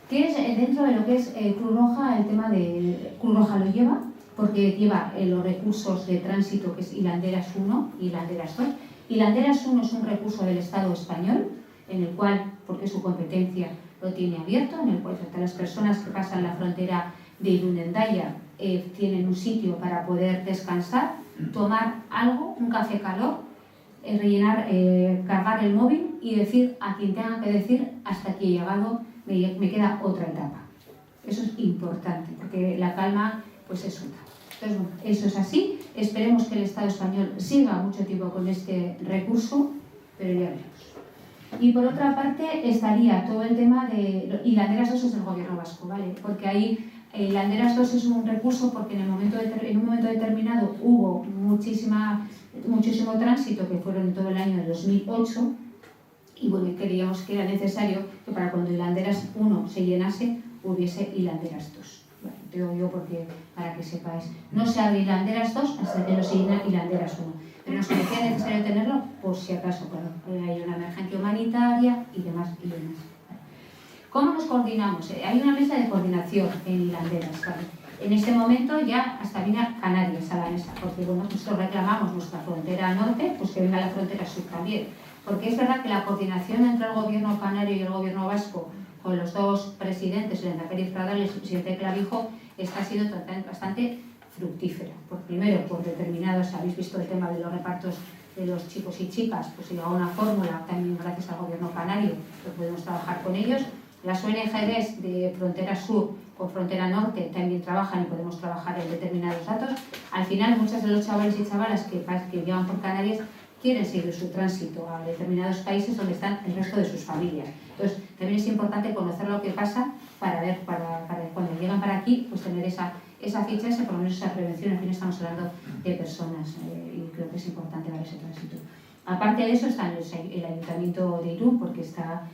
¿Qué es dentro de lo que es Cruz Roja? El tema de Cruz Roja lo lleva, porque lleva los recursos de tránsito, que es Hilanderas 1 y Hilanderas 2. Hilanderas 1 es un recurso del Estado español, en el cual, porque su competencia lo tiene abierto, en el cual las personas que pasan la frontera de Irún-Hendaya tienen un sitio para poder descansar, tomar algo, un café calor, rellenar, cargar el móvil y decir a quien tenga que decir hasta aquí he llegado, me queda otra etapa. Eso es importante, porque la calma pues es otra. Entonces, bueno, eso es así. Esperemos que el Estado español siga mucho tiempo con este recurso, pero ya veremos. Y por otra parte estaría todo el tema de Hilanderas 2 es del gobierno vasco, ¿vale? Porque ahí Hilanderas 2 es un recurso porque en un momento determinado hubo muchísimo tránsito, que fueron todo el año de 2008, y bueno, creíamos que era necesario que para cuando Hilanderas 1 se llenase hubiese Hilanderas 2. Bueno, te digo yo porque, para que sepáis, no se abre Hilanderas 2 hasta que no se llena Hilanderas 1. Pero nos parecía necesario tenerlo por si acaso, cuando hay una emergencia humanitaria y demás. ¿Cómo nos coordinamos? Hay una mesa de coordinación en Hilanderas, ¿vale? En este momento ya hasta viene Canarias a la mesa, porque bueno, nosotros reclamamos nuestra frontera norte, pues que venga la frontera sur también. Porque es verdad que la coordinación entre el gobierno canario y el gobierno vasco, con los dos presidentes, el Lehendakari Pradal y el presidente Clavijo, está siendo bastante fructífera. Primero, por determinados, habéis visto el tema de los repartos de los chicos y chicas, pues se llegó a una fórmula también gracias al gobierno canario, que podemos trabajar con ellos. Las ONGs de frontera sur con frontera norte también trabajan y podemos trabajar en determinados datos. Al final, muchos de los chavales y chavalas que llevan por Canarias quieren seguir su tránsito a determinados países donde están el resto de sus familias. Entonces, también es importante conocer lo que pasa para ver, para cuando llegan para aquí, pues tener esa ficha, por lo menos esa prevención. Al fin estamos hablando de personas y creo que es importante dar ese tránsito. Aparte de eso está el Ayuntamiento de Irún, porque está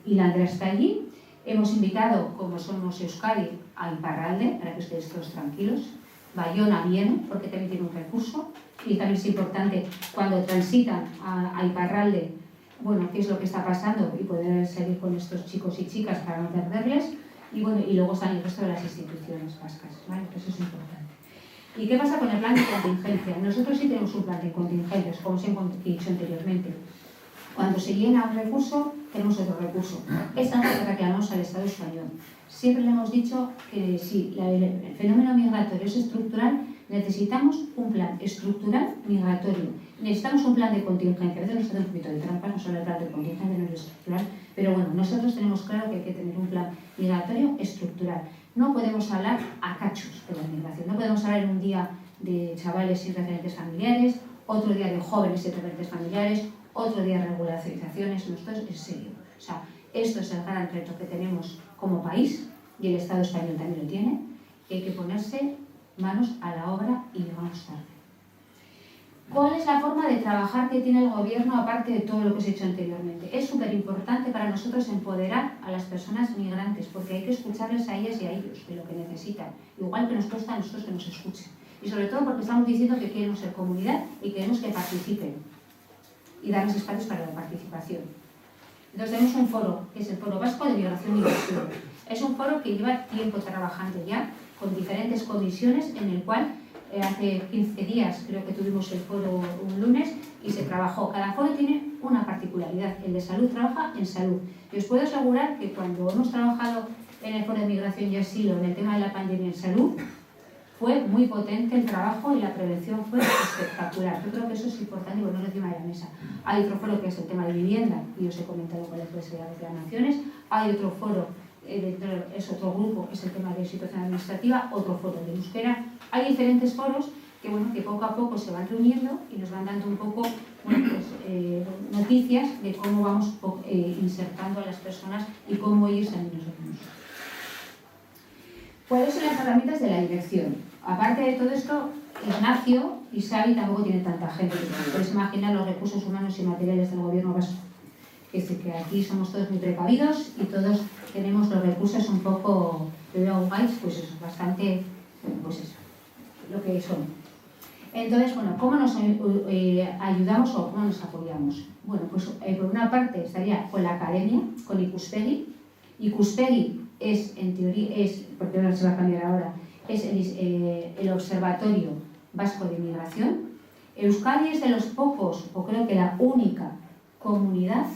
Hilandera está allí, Hemos invitado, como somos Euskadi, a Iparralde, para que estéis todos tranquilos. Bayona viene, porque también tiene un recurso. Y también es importante, cuando transitan a Iparralde, bueno, qué es lo que está pasando y poder seguir con estos chicos y chicas para no perderles. Y bueno, y luego están el resto de las instituciones vascas, ¿vale? Eso es importante. ¿Y qué pasa con el plan de contingencia? Nosotros sí tenemos un plan de contingencias, como os he dicho anteriormente. Cuando se llena un recurso, tenemos otro recurso. Es algo que reclamamos al Estado español. Siempre le hemos dicho que si el fenómeno migratorio es estructural, necesitamos un plan estructural migratorio. Necesitamos un plan de contingencia. A veces nos hace un poquito de trampa, no solo el plan de contingencia, no es estructural. Pero bueno, nosotros tenemos claro que hay que tener un plan migratorio estructural. No podemos hablar a cachos de la migración. No podemos hablar un día de chavales sin referentes familiares, otro día de jóvenes sin referentes familiares, otro día de regularizaciones. Nosotros es serio. O sea, esto es el gran reto que tenemos como país, y el Estado español también lo tiene, que hay que ponerse manos a la obra y llegamos tarde. ¿Cuál es la forma de trabajar que tiene el gobierno aparte de todo lo que os he hecho anteriormente? Es súper importante para nosotros empoderar a las personas migrantes, porque hay que escucharles a ellas y a ellos de lo que necesitan, igual que nos cuesta a nosotros que nos escuchen. Y sobre todo porque estamos diciendo que queremos ser comunidad y queremos que participen y darles espacios para la participación. Entonces tenemos un foro, que es el Foro Vasco de Migración y Migración. Es un foro que lleva tiempo trabajando ya, con diferentes comisiones, en el cual hace 15 días creo que tuvimos el foro un lunes y se trabajó. Cada foro tiene una particularidad. El de salud trabaja en salud. Y os puedo asegurar que cuando hemos trabajado en el foro de migración y asilo en el tema de la pandemia en salud, fue muy potente el trabajo y la prevención fue espectacular. Yo creo que eso es importante y ponerlo encima de la mesa. Hay otro foro que es el tema de vivienda, y os he comentado cuáles pueden ser las reclamaciones. Hay otro foro, es otro grupo, que es el tema de situación administrativa, otro foro de euskera. Hay diferentes foros que, bueno, que poco a poco se van reuniendo y nos van dando un poco, bueno, pues, noticias de cómo vamos insertando a las personas y cómo ellos también nos vemos. ¿Cuáles son las herramientas de la dirección? Aparte de todo esto, Ignacio y Xavi tampoco tienen tanta gente. Podéis imaginar los recursos humanos y materiales del gobierno vasco. Es decir, que aquí somos todos muy precavidos y todos tenemos los recursos un poco low guys, pues eso, bastante, pues eso, lo que son. Entonces, bueno, ¿cómo nos ayudamos o cómo nos apoyamos? Bueno, pues por una parte estaría con la academia, con Ikuspegi. Ikuspegi es, en teoría, porque ahora se va a cambiar ahora, es el Observatorio Vasco de Migración. Euskadi es de los pocos, o creo que la única comunidad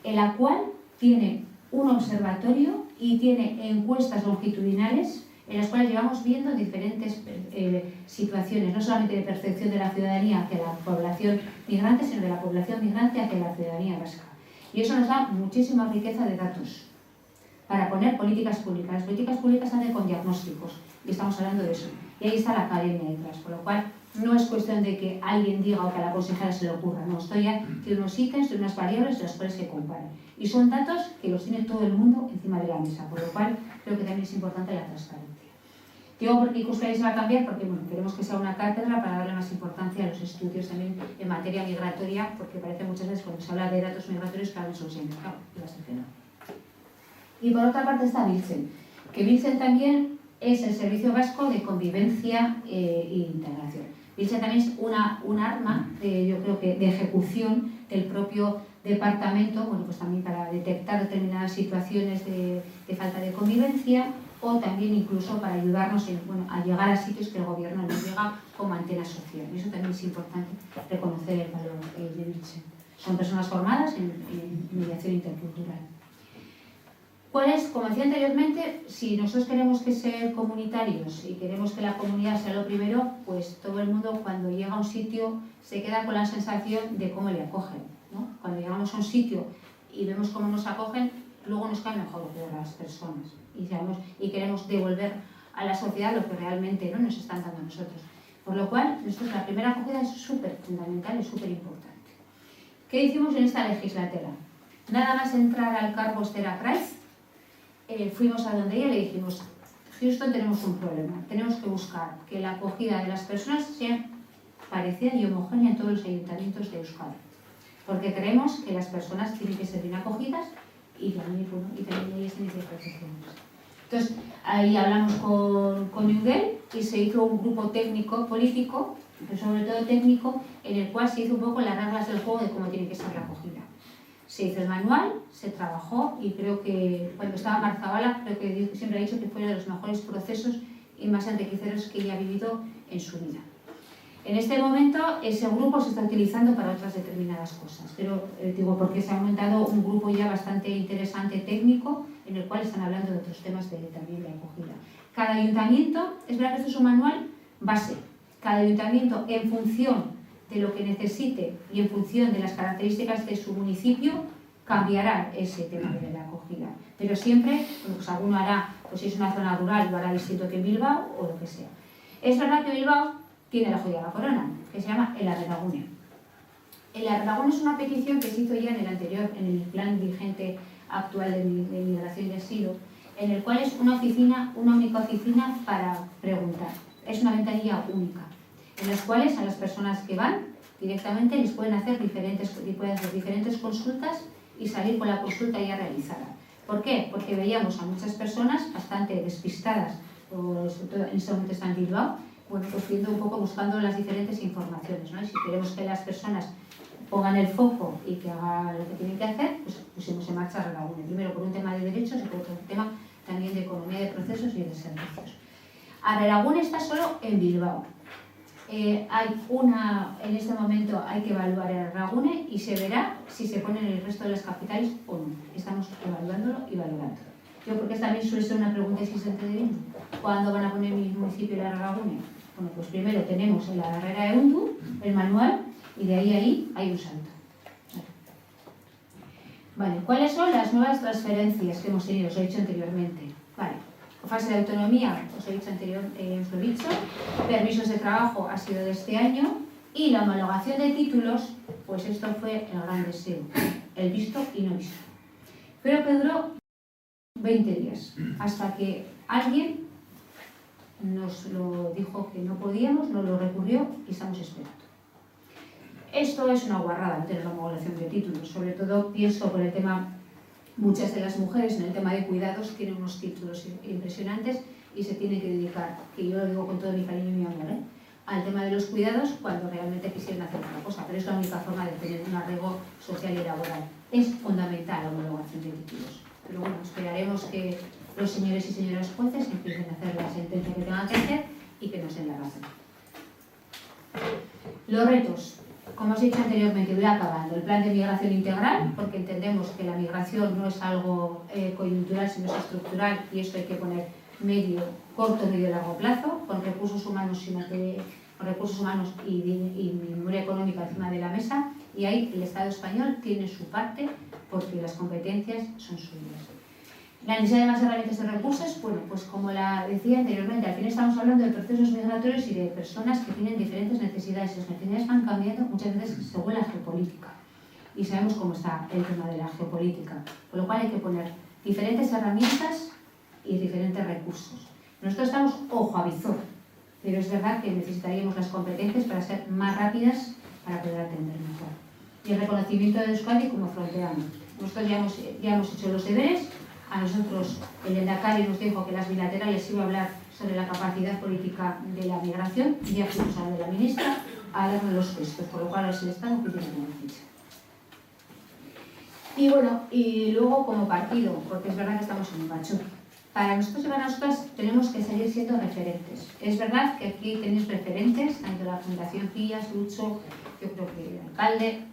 en la cual tiene un observatorio y tiene encuestas longitudinales en las cuales llevamos viendo diferentes situaciones, no solamente de percepción de la ciudadanía hacia la población migrante, sino de la población migrante hacia la ciudadanía vasca. Y eso nos da muchísima riqueza de datos para poner políticas públicas. Las políticas públicas se hacen con diagnósticos, y estamos hablando de eso. Y ahí está la academia detrás, por lo cual no es cuestión de que alguien diga o que a la consejera se le ocurra, no, esto ya tiene unos ítems, tiene unas variables de las cuales se comparan. Y son datos que los tiene todo el mundo encima de la mesa, por lo cual creo que también es importante la transparencia. Digo porque Ikuspegi se va a cambiar porque, bueno, queremos que sea una cátedra para darle más importancia a los estudios también en materia migratoria, porque parece muchas veces cuando se habla de datos migratorios que hablan solo siempre, claro, y va a ser que no. Y por otra parte está Biltzen, que Biltzen también es el Servicio Vasco de Convivencia e Integración. Biltzen también es un arma, yo creo que de ejecución del propio departamento, bueno, pues también para detectar determinadas situaciones de falta de convivencia, o también incluso para ayudarnos a llegar a sitios que el gobierno no llega como antena social. Y eso también es importante reconocer el valor de Biltzen. Son personas formadas en mediación intercultural. ¿Cuál es? Como decía anteriormente, si nosotros queremos que ser comunitarios y queremos que la comunidad sea lo primero, pues todo el mundo cuando llega a un sitio se queda con la sensación de cómo le acogen, ¿no? Cuando llegamos a un sitio y vemos cómo nos acogen, luego nos cae mejor de las personas y queremos devolver a la sociedad lo que realmente no nos están dando a nosotros. Por lo cual, nosotros, la primera acogida es súper fundamental y súper importante. ¿Qué hicimos en esta legislatura? Nada más entrar al cargo Esther Kraiz, fuimos a donde ella y le dijimos: Houston, tenemos un problema, tenemos que buscar que la acogida de las personas sea parecida y homogénea en todos los ayuntamientos de Euskadi, porque creemos que las personas tienen que ser bien acogidas y también hay esta iniciativa de protecciones. Entonces, ahí hablamos con Eudel y se hizo un grupo técnico político, pero sobre todo técnico, en el cual se hizo un poco las reglas del juego de cómo tiene que ser la acogida. Se hizo el manual, se trabajó y creo que cuando estaba Marzabala, creo que siempre ha dicho que fue uno de los mejores procesos y más enriquecedores que ella ha vivido en su vida. En este momento ese grupo se está utilizando para otras determinadas cosas, pero digo porque se ha montado un grupo ya bastante interesante técnico en el cual están hablando de otros temas también de acogida. Cada ayuntamiento, es verdad que esto es un manual base, cada ayuntamiento en función de lo que necesite y en función de las características de su municipio cambiará ese tema de la acogida, pero siempre, bueno, pues alguno hará, pues si es una zona rural lo hará distinto que Bilbao o lo que sea. Es verdad que Bilbao tiene la joya de la corona, que se llama el Arrelagune. El Arrelagune es una petición que se hizo ya en el plan vigente actual de migración y asilo, en el cual es una única oficina para preguntar. Es una ventanilla única, en las cuales a las personas que van directamente les pueden hacer diferentes consultas y salir con la consulta ya realizada. ¿Por qué? Porque veíamos a muchas personas bastante despistadas, sobre todo en este momento están en Bilbao, bueno, pues viendo un poco, buscando las diferentes informaciones, ¿no? Y si queremos que las personas pongan el foco y que hagan lo que tienen que hacer, pues pusimos en marcha Arrelagune. Primero por un tema de derechos y por otro tema también de economía de procesos y de servicios. Arrelagune está solo en Bilbao. En este momento hay que evaluar el Arrelagune y se verá si se pone en el resto de las capitales o no. Estamos evaluándolo y valorándolo. Yo creo que también suele ser una pregunta existente de Bildu. ¿Cuándo van a poner mi municipio el Arrelagune? Bueno, pues primero tenemos en la barrera de Undu, el manual, y de ahí hay un salto. Vale, ¿cuáles son las nuevas transferencias que hemos tenido? Os he dicho anteriormente. Vale, fase de autonomía, os lo he dicho. Permisos de trabajo ha sido de este año. Y la homologación de títulos, pues esto fue el gran deseo. El visto y no visto. Pero que duró 20 días, hasta que alguien nos lo dijo que no podíamos, nos lo recurrió y estamos esperando. Esto es una guarrada, no tener la homologación de títulos, sobre todo pienso por el tema, muchas de las mujeres en el tema de cuidados tienen unos títulos impresionantes y se tienen que dedicar, que yo lo digo con todo mi cariño y mi amor, al tema de los cuidados cuando realmente quisieran hacer otra cosa, pero es la única forma de tener un arraigo social y laboral. Es fundamental la homologación de títulos, pero bueno, esperaremos que los señores y señoras jueces empiecen a hacer la sentencia que tengan que hacer y que nos den la razón. Los retos. Como os he dicho anteriormente, voy acabando. El plan de migración integral, porque entendemos que la migración no es algo coyuntural, sino es estructural y esto hay que poner corto, medio y largo plazo, con recursos humanos y memoria económica encima de la mesa, y ahí el Estado español tiene su parte porque las competencias son suyas. La necesidad de más herramientas de recursos, bueno, pues como la decía anteriormente, al final estamos hablando de procesos migratorios y de personas que tienen diferentes necesidades. Las necesidades van cambiando muchas veces según la geopolítica. Y sabemos cómo está el tema de la geopolítica. Con lo cual hay que poner diferentes herramientas y diferentes recursos. Nosotros estamos ojo a visor, pero es verdad que necesitaríamos las competencias para ser más rápidas para poder atender mejor. Y el reconocimiento de Euskadi como fronterano. Nosotros ya hemos hecho los deberes. A nosotros el Lehendakari nos dijo que las bilaterales iba a hablar sobre la capacidad política de la migración y ya fuimos a la de la ministra a darle los textos, por lo cual es el Estado que tiene una ficha. Y bueno, y luego como partido, porque es verdad que estamos en un macho. Para nosotros y para nosotras tenemos que seguir siendo referentes. Es verdad que aquí tenéis referentes, tanto la Fundación Pías, Lucho, yo creo que el alcalde,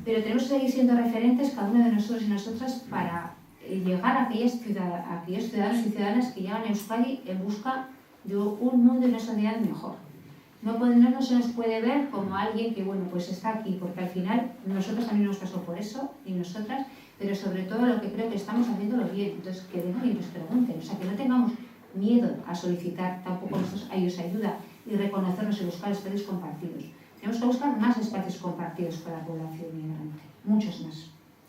pero tenemos que seguir siendo referentes cada uno de nosotros y nosotras para llegar a aquellos ciudadanos y ciudadanas que llegan a Euskadi en busca de un mundo y una sociedad mejor. No se nos puede ver como alguien que, bueno, pues está aquí, porque al final nosotros también nos pasó por eso, y nosotras, pero sobre todo lo que creo que estamos haciéndolo bien. Entonces, que vengan y nos pregunten, o sea, que no tengamos miedo a solicitar tampoco nosotros a ellos ayuda y reconocernos y buscar espacios compartidos. Tenemos que buscar más espacios compartidos para la población migrante, muchos más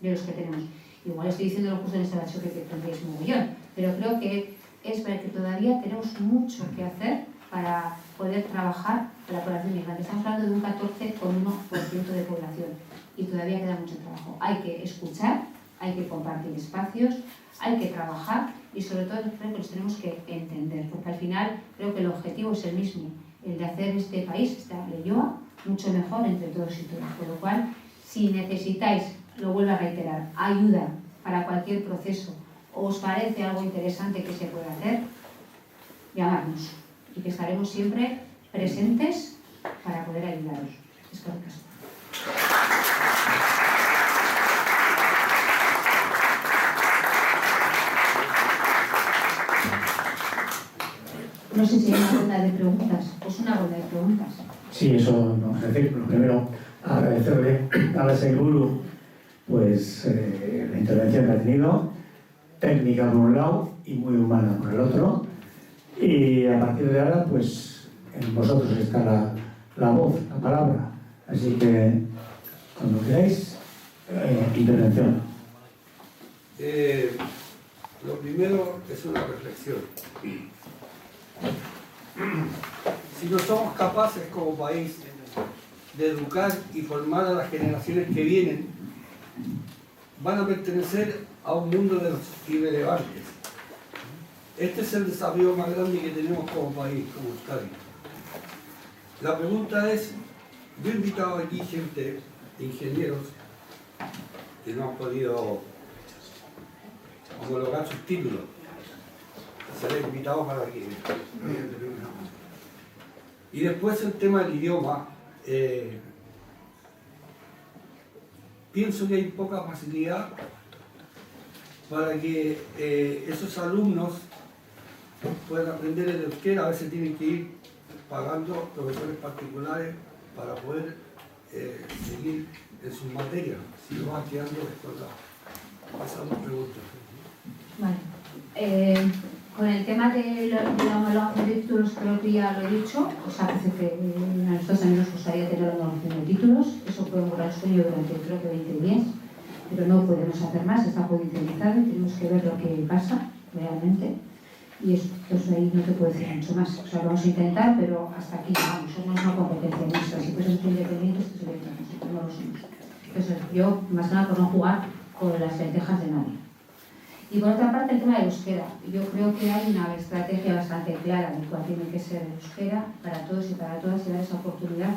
de los que tenemos. Igual estoy diciendo lo justo en este bacho que tendréis un mogollón, pero creo que es verdad que todavía tenemos mucho que hacer para poder trabajar con la población migrante. Estamos hablando de un 14,1% de población y todavía queda mucho trabajo. Hay que escuchar, hay que compartir espacios, hay que trabajar y sobre todo creo que los tenemos que entender, porque al final creo que el objetivo es el mismo, el de hacer este país, esta Leioa, mucho mejor entre todos y todas. Por lo cual, si necesitáis, lo vuelvo a reiterar, ayuda para cualquier proceso o os parece algo interesante que se pueda hacer, llamadnos y que estaremos siempre presentes para poder ayudaros. Eskerrik asko. No sé si hay una ronda de preguntas. Pues una ronda de preguntas. Sí, eso vamos a decir. Lo primero, agradecerle a la Sailburu pues, la intervención que ha tenido, técnica por un lado y muy humana por el otro. Y a partir de ahora, pues en vosotros está la voz, la palabra. Así que, cuando queráis, intervención. Lo primero es una reflexión. Si no somos capaces como país de educar y formar a las generaciones que vienen, van a pertenecer a un mundo de los irrelevantes. Este es el desafío más grande que tenemos como país, como Euskadi. La pregunta es, yo he invitado aquí gente, ingenieros, que no han podido homologar sus títulos. Seré invitado para que y después el tema del idioma. Pienso que hay poca facilidad para que esos alumnos puedan aprender el euskera. A veces tienen que ir pagando profesores particulares para poder seguir en sus materias. Si lo van quedando descolgados. Pasamos preguntas. Vale. Con el tema de la homologación de títulos, creo que ya lo he dicho. O sea, parece que a nosotros también nos gustaría tener la homologación de títulos. Eso puede durar el sueño durante creo que 20 días, pero no podemos hacer más, está judicializado y tenemos que ver lo que pasa realmente. Y eso, pues ahí no te puedo decir mucho más. O sea, lo vamos a intentar, pero hasta aquí vamos. Eso no es una competencia nuestra. Si fuésemos independientes, pues sería nosotros no lo somos. Entonces, yo, más que nada, por no jugar con las lentejas de nadie. Y por otra parte, el tema del euskera. Yo creo que hay una estrategia bastante clara de cuál tiene que ser el euskera para todos y para todas y dar esa oportunidad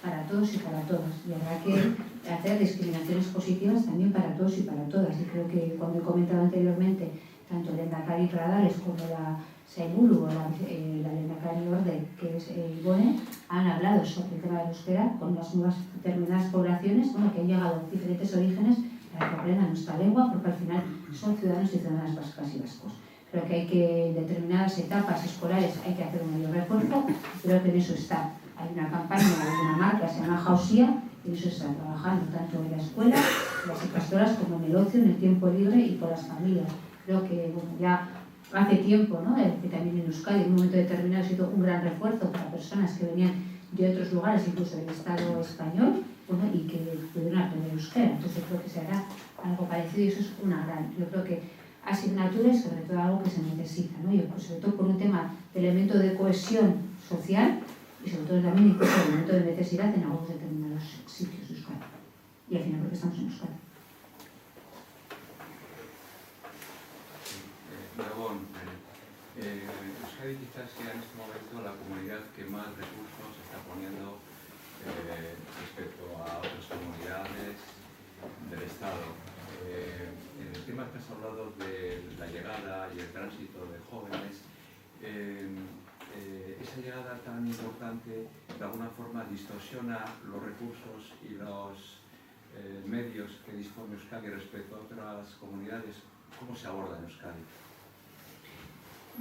para todos y para todas. Y habrá que hacer discriminaciones positivas también para todos y para todas. Y creo que, cuando he comentado anteriormente, tanto el Lehendakari Radales como la Sailburu o la Lehendakari Orde, que es Ibone, han hablado sobre el tema del euskera con las nuevas determinadas poblaciones, bueno, que han llegado a diferentes orígenes para que aprendan nuestra lengua, porque al final son ciudadanos y ciudadanas vascas y vascos. Creo que hay que, en determinadas etapas escolares, hay que hacer un mayor refuerzo. Creo que en eso está. Hay una campaña de una marca que se llama Jausía, y en eso se está trabajando tanto en la escuela, en las ikastolas, como en el ocio, en el tiempo libre y con las familias. Creo que bueno, ya hace tiempo, ¿no?, que también en Euskadi, en un momento determinado, ha sido un gran refuerzo para personas que venían de otros lugares, incluso del Estado español, bueno, y que pudieron aprender euskera. Entonces, creo que se hará algo parecido y eso es una gran, yo creo que asignatura es sobre todo algo que se necesita, ¿no? Y pues, sobre todo por un tema de elemento de cohesión social y sobre todo también incluso de elemento de necesidad en algunos determinados sitios de Euskadi. Y al final porque estamos en Euskadi. Euskadi quizás sea en este momento la comunidad que más recursos está poniendo respecto a otras comunidades del Estado. En el tema que has hablado de la llegada y el tránsito de jóvenes, esa llegada tan importante de alguna forma distorsiona los recursos y los medios que dispone Euskadi respecto a otras comunidades. ¿Cómo se aborda en Euskadi?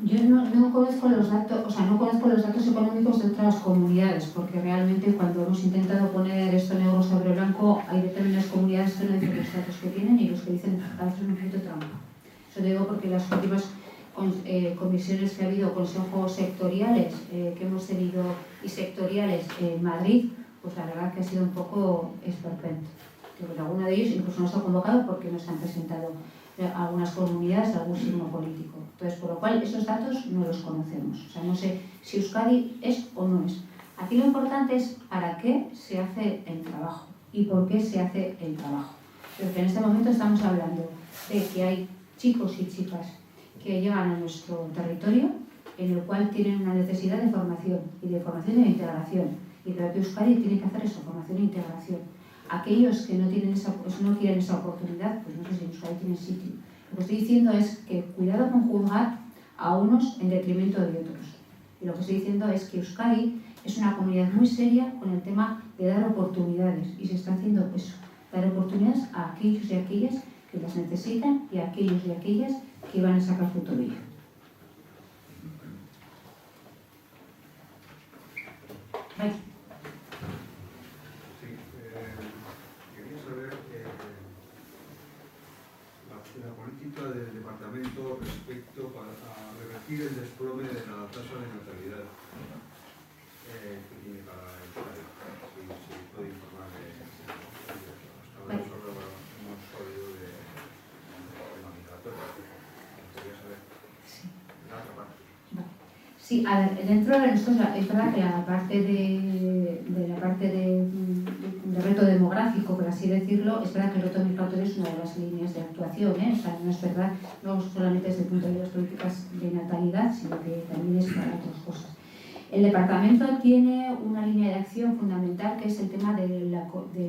Yo no conozco los datos, o sea, no conozco los datos económicos de otras comunidades, porque realmente cuando hemos intentado poner esto negro sobre blanco, hay determinadas comunidades que no dicen los datos que tienen y los que dicen a veces un poquito trampa. Eso digo porque las últimas comisiones que ha habido, consejos sectoriales que hemos tenido y sectoriales en Madrid, pues la verdad que ha sido un poco esperpento. Alguno de ellos incluso no está convocado porque no se han presentado algunas comunidades de algún signo político. Entonces, por lo cual, esos datos no los conocemos. O sea, no sé si Euskadi es o no es. Aquí lo importante es para qué se hace el trabajo y por qué se hace el trabajo. pero que en este momento estamos hablando de que hay chicos y chicas que llegan a nuestro territorio en el cual tienen una necesidad de formación y de integración. Y creo que Euskadi tiene que hacer eso, formación e integración. Aquellos que no quieren esa oportunidad, pues no sé si Euskadi tiene sitio. Lo que estoy diciendo es que cuidado con juzgar a unos en detrimento de otros. Y lo que estoy diciendo es que Euskadi es una comunidad muy seria con el tema de dar oportunidades. Y se está haciendo eso, dar oportunidades a aquellos y aquellas que las necesitan y a aquellos y aquellas que van a sacar fruto de ello. Vale. Sí, quería saber la política del departamento respecto a revertir el desplome de la tasa de natalidad que tiene para Euskadi. Si puede informar de hasta ahora solo hemos oído de la migratoria. Quería saber la otra parte. Sí, a ver, dentro de nosotros es verdad que la parte de reto demográfico, por así decirlo, es verdad que el reto migratorio es una de las líneas de actuación, ¿eh? O sea, no es verdad, no solamente desde el punto de vista de las políticas de natalidad, sino que también es para otras cosas. El departamento tiene una línea de acción fundamental que es el tema del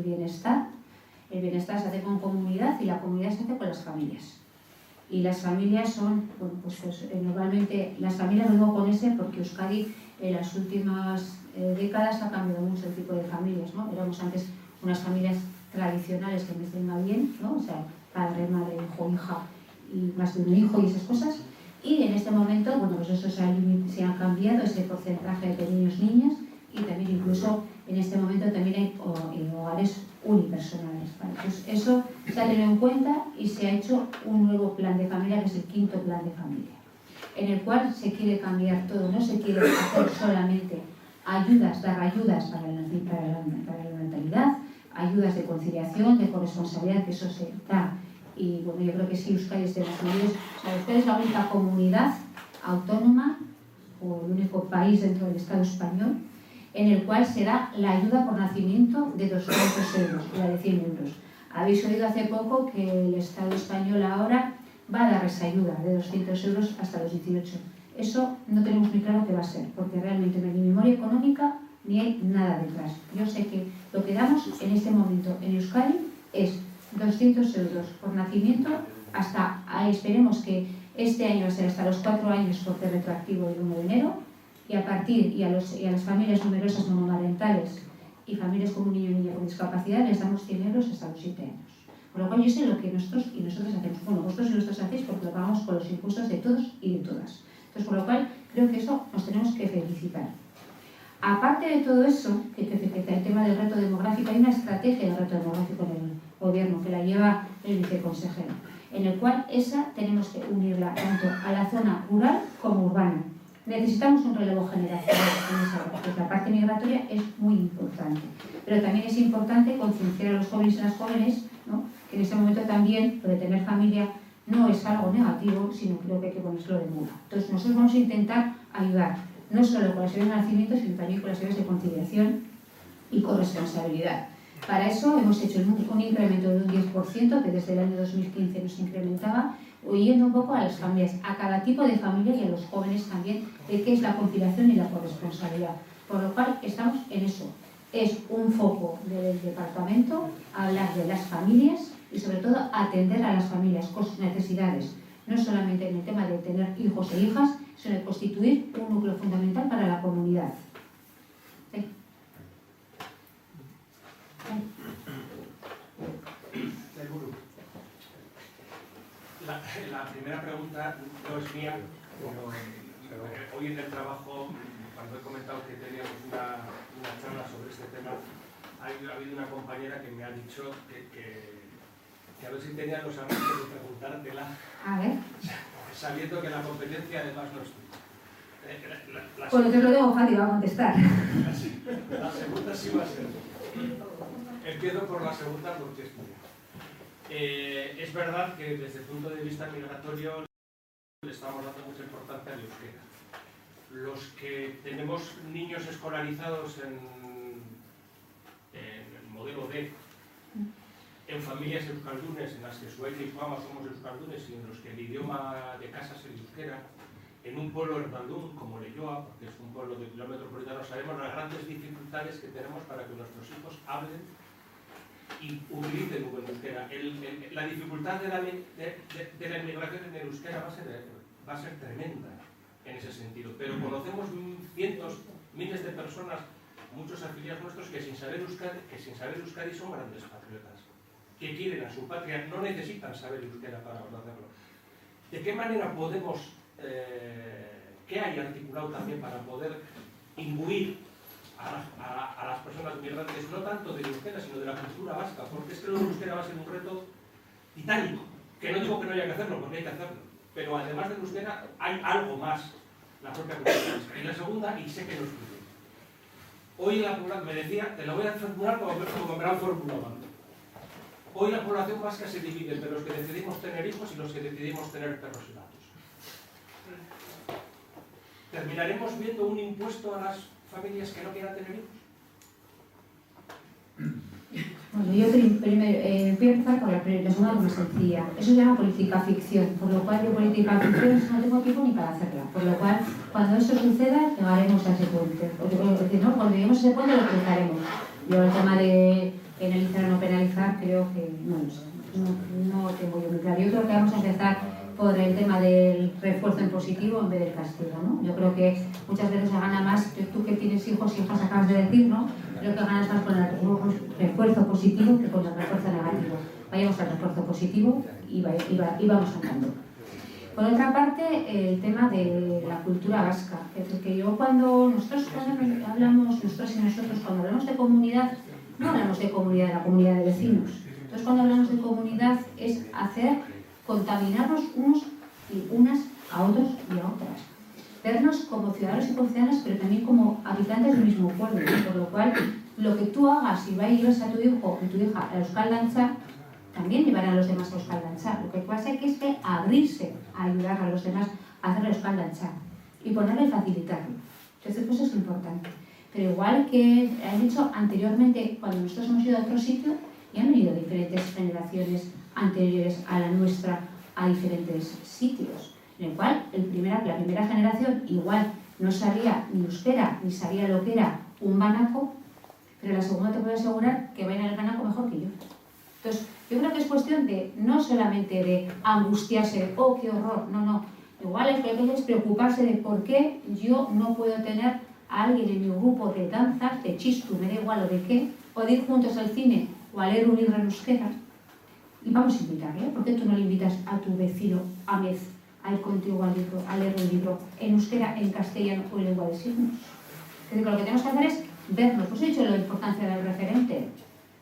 bienestar. El bienestar se hace con comunidad y la comunidad se hace con las familias. Y las familias son, bueno, pues normalmente, las familias lo digo con ese porque Euskadi en las últimas décadas ha cambiado mucho el tipo de familias, ¿no? Éramos antes unas familias tradicionales que me venga bien, ¿no? O sea, padre, madre, hijo, hija y más de un hijo y esas cosas. Y en este momento, bueno, pues eso se ha cambiado, ese porcentaje de niños, niñas, y también incluso en este momento también hay hogares unipersonales. ¿Vale? Pues eso se ha tenido en cuenta y se ha hecho un nuevo plan de familia, que es el 5º plan de familia, en el cual se quiere cambiar todo, no se quiere hacer solamente ayudas, dar ayudas para la natalidad, ayudas de conciliación, de corresponsabilidad, que eso se da. Y bueno, yo creo que sí, Euskadi es de los medios, o sea, Euskadi es la única comunidad autónoma o el único país dentro del Estado español en el cual se da la ayuda por nacimiento de 200 euros, la de 100 euros. Habéis oído hace poco que el Estado español ahora va a dar esa ayuda de 200 euros hasta los 18. Eso no tenemos muy claro qué va a ser, porque realmente no hay ni memoria económica ni hay nada detrás. Yo sé que lo que damos en este momento en Euskadi es 200 euros por nacimiento hasta, esperemos que este año va a ser hasta los 4 años porque es retroactivo el 1 de enero, y a partir, y a las familias numerosas monomarentales y familias con un niño o niña con discapacidad les damos 100 euros hasta los 7 años. Con lo cual yo sé lo que nosotros y nosotros hacemos. Bueno, vosotros y nosotros hacéis porque lo pagamos con los impuestos de todos y de todas. Entonces, con lo cual creo que eso nos tenemos que felicitar. Aparte de todo eso, que el tema del reto demográfico, hay una estrategia del reto demográfico en el gobierno que la lleva el viceconsejero, en el cual esa tenemos que unirla tanto a la zona rural como urbana. Necesitamos un relevo generacional en esa área, porque la parte migratoria es muy importante. Pero también es importante concienciar a los jóvenes y a las jóvenes, ¿no? Que en este momento también lo de tener familia no es algo negativo, sino creo que hay que ponérselo de moda. Entonces nosotros vamos a intentar ayudar, no solo con las ayudas de nacimiento, sino también con las ayudas de conciliación y corresponsabilidad. Para eso hemos hecho un incremento de un 10%, que desde el año 2015 nos incrementaba, oyendo un poco a las familias, a cada tipo de familia y a los jóvenes también, de qué es la conciliación y la corresponsabilidad. Por lo cual estamos en eso. Es un foco del departamento hablar de las familias y sobre todo atender a las familias con sus necesidades, no solamente en el tema de tener hijos e hijas, sino de constituir un núcleo fundamental para la comunidad. ¿Sí? La primera pregunta no es mía, pero hoy en el trabajo, cuando he comentado que teníamos una charla sobre este tema, ha habido una compañera que me ha dicho que a ver si tenía los arranques de preguntártela, A ver. sabiendo que la competencia además no es tuya. Bueno, te lo digo fácil, va a contestar. La segunda sí va a ser. Empiezo por la segunda porque es tuya. Es verdad que desde el punto de vista migratorio le estamos dando mucha importancia al euskera. Los que tenemos niños escolarizados en el modelo D, en familias euskaldunes en las que su aita y su ama somos euskaldunes y en los que el idioma de casa es el euskera, en un pueblo hernandún como Leioa, porque es un pueblo de kilómetro metropolitano, sabemos las grandes dificultades que tenemos para que nuestros hijos hablen y utilicen un buen euskera. La dificultad de la inmigración en el euskera va a ser tremenda en ese sentido, pero conocemos cientos, miles de personas, muchos afiliados nuestros que sin saber euskadi son grandes patriotas, que quieren a su patria, no necesitan saber euskera para hacerlo. ¿De qué manera podemos, qué hay articulado también para poder imbuir a las personas migrantes, no tanto del euskera, sino de la cultura vasca? Porque es que el euskera va a ser un reto titánico, que no digo que no haya que hacerlo, porque hay que hacerlo, pero además del euskera hay algo más, la propia cultura vasca. Y la segunda, y sé que no es tuyo. Hoy la población, me decía, te lo voy a formular como me lo han formulado antes. Hoy la población vasca se divide entre los que decidimos tener hijos y los que decidimos tener perros y gatos. ¿Terminaremos viendo un impuesto a las familias que no quieran tener hijos? Bueno, yo primero voy a empezar por la segunda más sencilla. Eso se llama política ficción, por lo cual yo política ficción no tengo tiempo ni para hacerla. Por lo cual, cuando eso suceda, llegaremos a ese puente. Es decir, ¿no? Cuando lleguemos a ese puente lo cruzaremos. Yo el tema de penalizar o no penalizar, creo que no lo sé. No tengo yo muy claro. Yo creo que vamos a empezar por el tema del refuerzo en positivo en vez del castigo, ¿no? Yo creo que muchas veces se gana más, tú que tienes hijos y hijas acabas de decir, ¿no? Creo que ganas más con el refuerzo positivo que con el refuerzo negativo. Vayamos al refuerzo positivo y vamos andando. Por otra parte, el tema de la cultura vasca. Es decir, que yo cuando hablamos, nosotros y nosotros, cuando hablamos de comunidad, no hablamos de comunidad, de la comunidad de vecinos. Entonces, cuando hablamos de comunidad es contaminarnos unos y unas a otros y a otras. Vernos como ciudadanos y ciudadanas, pero también como habitantes del mismo pueblo. Por lo cual, lo que tú hagas y lleves a tu hijo o tu hija a Euskal Dantza, también llevarán a los demás a Euskal Dantza. Lo que pasa es que abrirse a ayudar a los demás a hacer Euskal Dantza y ponerlo y facilitarlo. Entonces, pues eso es importante. Pero igual que han dicho anteriormente, cuando nosotros hemos ido a otro sitio, y han venido diferentes generaciones anteriores a la nuestra a diferentes sitios, en el cual la primera generación igual no sabía ni euskera ni sabía lo que era un banaco, pero la segunda te puedo asegurar que va a ir al banaco mejor que yo. Entonces, yo creo que es cuestión de no solamente de angustiarse, oh, qué horror, no. Igual es que hay que preocuparse de por qué yo no puedo tener a alguien en mi grupo de danzas, de chistu, me da igual o de qué, o de ir juntos al cine o a leer un libro en euskera. Y vamos a invitarle, ¿eh? ¿Por qué tú no le invitas a tu vecino a ir contigo al libro, a leer un libro en euskera, en castellano o en lengua de signos? Es decir, lo que tenemos que hacer es vernos. Pues he dicho la importancia del referente,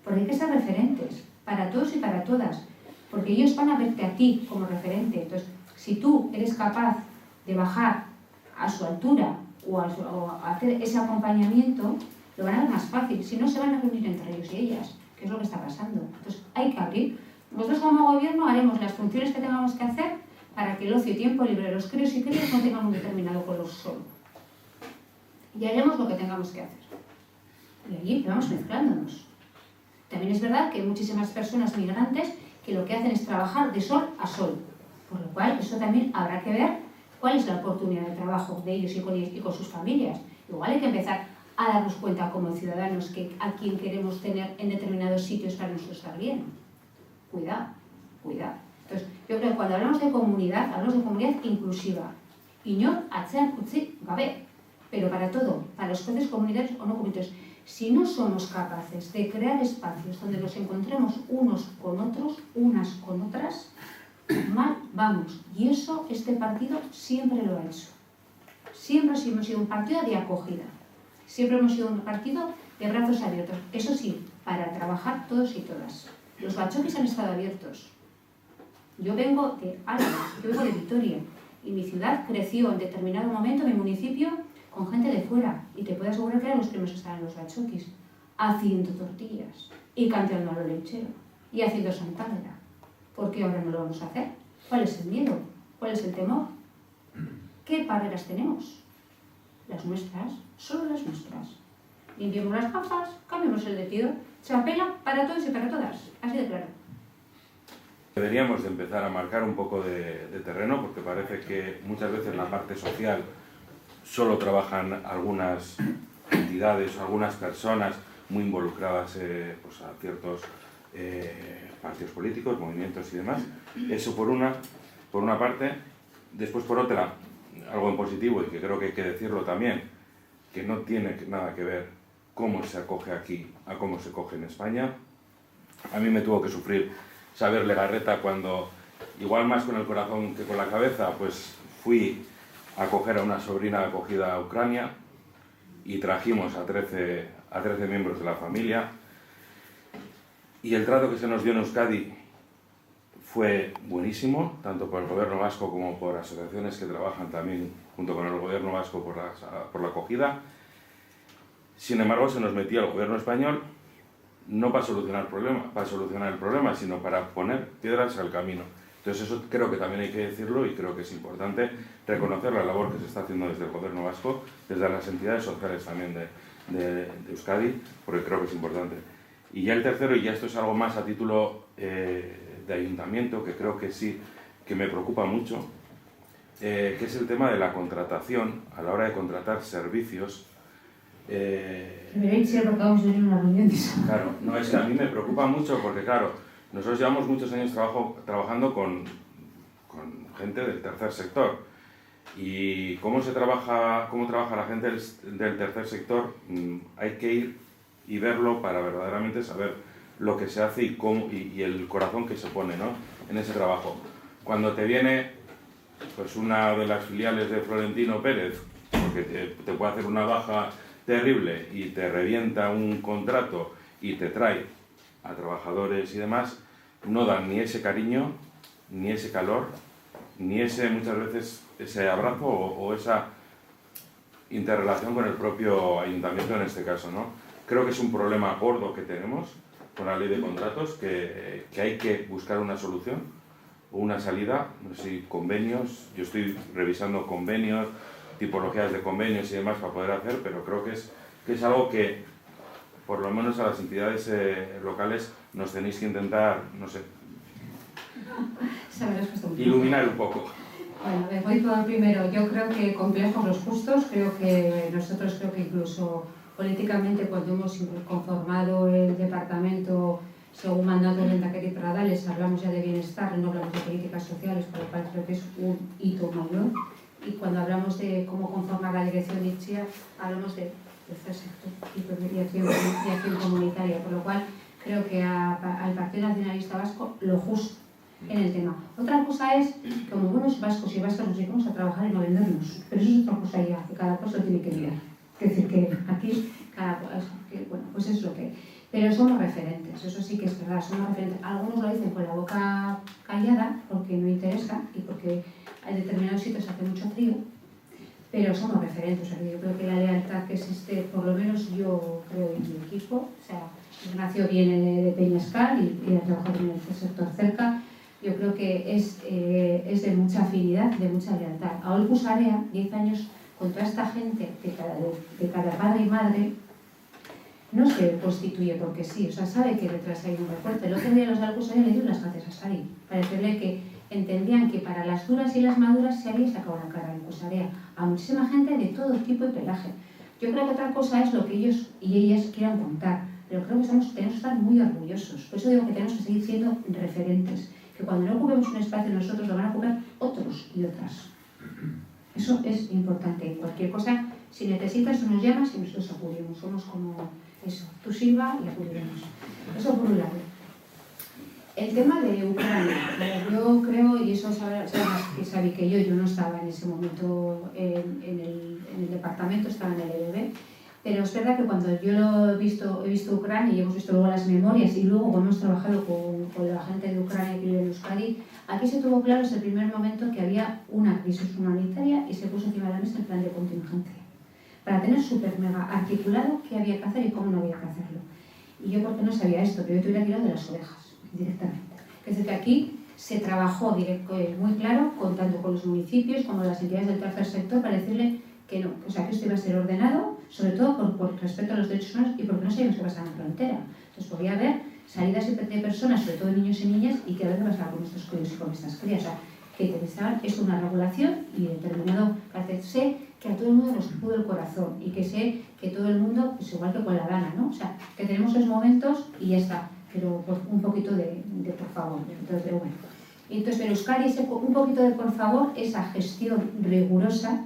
porque hay que ser referentes para todos y para todas, porque ellos van a verte a ti como referente. Entonces, si tú eres capaz de bajar a su altura o a hacer ese acompañamiento, lo van a ver más fácil. Si no, se van a reunir entre ellos y ellas, que es lo que está pasando. Entonces, hay que abrir. Nosotros como gobierno haremos las funciones que tengamos que hacer para que el ocio y tiempo libre de los críos y crías no tengan un determinado color solo. Y haremos lo que tengamos que hacer. Y allí vamos mezclándonos. También es verdad que hay muchísimas personas migrantes que lo que hacen es trabajar de sol a sol. Por lo cual, eso también habrá que ver cuál es la oportunidad de trabajo de ellos y con sus familias. Igual hay que empezar a darnos cuenta como ciudadanos a quién queremos tener en determinados sitios para nosotros estar bien. Cuidado. Entonces, yo creo que cuando hablamos de comunidad inclusiva. Inor atzean utzi gabe. Pero para todo, para los procesos comunitarios o no comunitarios. Si no somos capaces de crear espacios donde nos encontremos unos con otros, unas con otras, mal vamos. Y eso este partido siempre lo ha hecho. Siempre hemos sido un partido de acogida. Siempre hemos sido un partido de brazos abiertos. Eso sí, para trabajar todos y todas. Los bachokis han estado abiertos. Yo vengo de Álava, yo vengo de Vitoria. Y mi ciudad creció en determinado momento, mi municipio, con gente de fuera. Y te puedo asegurar que eran los primeros que estaban en los bachokis. Haciendo tortillas. Y cantando a lo lechero. Y haciendo santálera. ¿Por qué ahora no lo vamos a hacer? ¿Cuál es el miedo? ¿Cuál es el temor? ¿Qué barreras tenemos? Las nuestras, solo las nuestras. Limpiemos las gafas, cambiemos el vestido. Se apela para todos y para todas. Así de claro. Deberíamos de empezar a marcar un poco de terreno, porque parece que muchas veces la parte social solo trabajan algunas entidades o algunas personas muy involucradas pues a ciertos partidos políticos, movimientos y demás. Eso por una parte. Después por otra, algo en positivo, y que creo que hay que decirlo también, que no tiene nada que ver cómo se acoge aquí a cómo se acoge en España. A mí me tuvo que sufrir Xabier Legarreta cuando, igual más con el corazón que con la cabeza, pues fui a acoger a una sobrina acogida a Ucrania y trajimos a 13 miembros de la familia. Y el trato que se nos dio en Euskadi fue buenísimo, tanto por el gobierno vasco como por asociaciones que trabajan también junto con el gobierno vasco por la acogida. Sin embargo, se nos metía el gobierno español, no para solucionar el problema, sino para poner piedras al camino. Entonces eso creo que también hay que decirlo, y creo que es importante reconocer la labor que se está haciendo desde el gobierno vasco, desde las entidades sociales también de Euskadi, porque creo que es importante. Y ya el tercero, y ya esto es algo más a título de ayuntamiento, que creo que sí, que me preocupa mucho, que es el tema de la contratación, a la hora de contratar servicios. Deberéis ser porque vamos a tener una reunión de eso. Claro, no, es que a mí me preocupa mucho porque, claro, nosotros llevamos muchos años trabajando con gente del tercer sector. Y cómo trabaja la gente del tercer sector, hay que ir y verlo para verdaderamente saber lo que se hace y el corazón que se pone, ¿no?, en ese trabajo. Cuando te viene pues una de las filiales de Florentino Pérez, porque te puede hacer una baja terrible y te revienta un contrato y te trae a trabajadores y demás, no dan ni ese cariño, ni ese calor, ni muchas veces ese abrazo o esa interrelación con el propio ayuntamiento en este caso, ¿no? Creo que es un problema gordo que tenemos con la ley de contratos, que hay que buscar una solución o una salida. No sé si convenios, yo estoy revisando convenios, tipologías de convenios y demás para poder hacer, pero creo que es algo que por lo menos a las entidades locales nos tenéis que intentar, no sé, iluminar un poco. Bueno, me voy por primero. Yo creo que complejos los justos, creo que incluso políticamente, cuando hemos conformado el departamento según mandato de Lehendakari Pradales, hablamos ya de bienestar, no hablamos de políticas sociales, por lo cual creo que es un hito mayor. Y cuando hablamos de cómo conformar la dirección de Itziar, hablamos de tercer sector y acción comunitaria, por lo cual creo que al Partido Nacionalista Vasco lo justo en el tema. Otra cosa es que como buenos vascos y vascas nos dedicamos a trabajar y no vendernos, pero eso es otra cosa ya, que cada cosa tiene que mirar. Es decir, que aquí, bueno, pues es lo que hay. Pero somos referentes, eso sí que es verdad, somos referentes. Algunos lo dicen con la boca callada porque no interesa y porque en determinados sitios hace mucho frío, pero somos referentes. O sea, yo creo que la lealtad que existe, por lo menos yo creo en mi equipo, o sea, Ignacio viene de Peñascal y ha trabajado en el sector cerca. Yo creo que es de mucha afinidad, de mucha lealtad. A Olcus Area, 10 años con toda esta gente de cada padre y madre, no se constituye porque sí, o sea, sabe que detrás hay un recorte. El otro día los de Olcus Area le dieron las gracias a Sari, para decirle que entendían que para las duras y las maduras se había sacado la cara en Olcus Area a muchísima gente de todo tipo y pelaje. Yo creo que otra cosa es lo que ellos y ellas quieran contar, pero creo que tenemos que estar muy orgullosos. Por eso digo que tenemos que seguir siendo referentes, que cuando no ocupemos un espacio nosotros lo van a ocupar otros y otras. Eso es importante. Cualquier cosa, si necesitas, tú nos llamas y nosotros acudimos. Somos como eso, tú sirva y acudiremos. Eso por un lado. El tema de Ucrania, yo creo, y eso sabes que sabí que yo no estaba en ese momento en el departamento, estaba en el EBB, pero es verdad que cuando yo lo he visto Ucrania y hemos visto luego las memorias y luego cuando hemos trabajado con la gente de Ucrania que vive en Euskadi, aquí se tuvo claro desde el primer momento que había una crisis humanitaria y se puso encima de la mesa el plan de contingencia para tener súper mega articulado qué había que hacer y cómo no había que hacerlo. Y yo porque no sabía esto, pero yo te hubiera tirado de las orejas directamente. Es decir, que aquí se trabajó muy claro tanto con los municipios como las entidades del tercer sector para decirle que no, o sea, que esto iba a ser ordenado, sobre todo por respeto a los derechos humanos y porque no sabemos qué pasa en la frontera. Entonces podría haber salidas de personas, sobre todo de niños y niñas, y que a ver qué pasaba con estos críos y con estas crías. O sea, que interesaban es una regulación y determinado carácter. Sé que a todo el mundo nos pudo el corazón y que sé que todo el mundo, pues igual que con la gana, ¿no? O sea, que tenemos los momentos y ya está, pero por un poquito de por favor. Entonces, bueno. Entonces, en Euskadi, un poquito de por favor, esa gestión rigurosa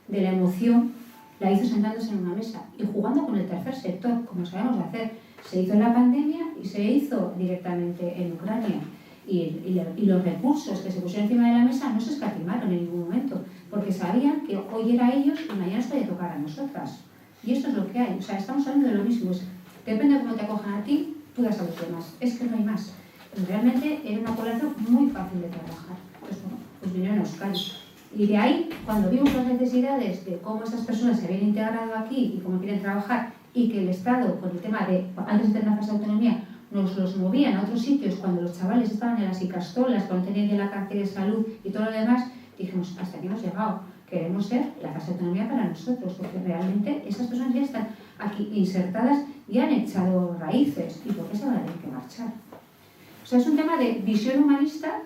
de la emoción la hizo sentándose en una mesa y jugando con el tercer sector, como sabemos hacer. Se hizo en la pandemia y se hizo directamente en Ucrania. Y los recursos que se pusieron encima de la mesa no se escatimaron en ningún momento, porque sabían que hoy era ellos y mañana nos podía tocar a nosotras. Y esto es lo que hay. O sea, estamos hablando de lo mismo. Depende de cómo te acojan a ti, tú das a los demás. Es que no hay más. Realmente era una población muy fácil de trabajar. Pues bueno, pues vinieron a Euskadi. Y de ahí, cuando vimos las necesidades de cómo estas personas se habían integrado aquí y cómo quieren trabajar, y que el Estado, con el tema de, antes de tener una fase de autonomía, nos los movían a otros sitios cuando los chavales estaban en las icastolas, cuando tenían ya la cartera de salud y todo lo demás, dijimos, hasta aquí hemos llegado, queremos ser la fase de autonomía para nosotros, porque realmente esas personas ya están aquí insertadas y han echado raíces, ¿y por qué se van a tener que marchar? O sea, es un tema de visión humanista,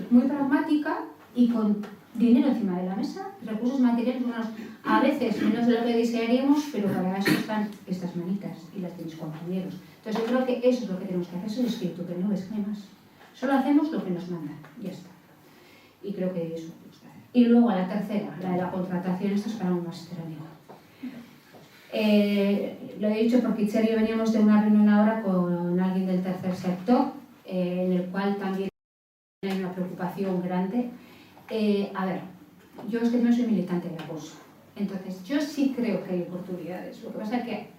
muy pragmática y con dinero encima de la mesa, recursos materiales humanos, a veces menos de lo que desearíamos, pero para eso están estas manitas y las de mis compañeros. Entonces yo creo que eso es lo que tenemos que hacer, eso es el espíritu, pero no es que hay más. Solo hacemos lo que nos mandan, ya está. Y creo que eso tenemos que hacer. Y luego a la tercera, la de la contratación, esto es para un máster, amigo. Lo he dicho porque Itziar y yo veníamos de una reunión ahora con alguien del tercer sector, en el cual también hay una preocupación grande. A ver, yo es que no soy militante de acoso, entonces yo sí creo que hay oportunidades. Lo que pasa es que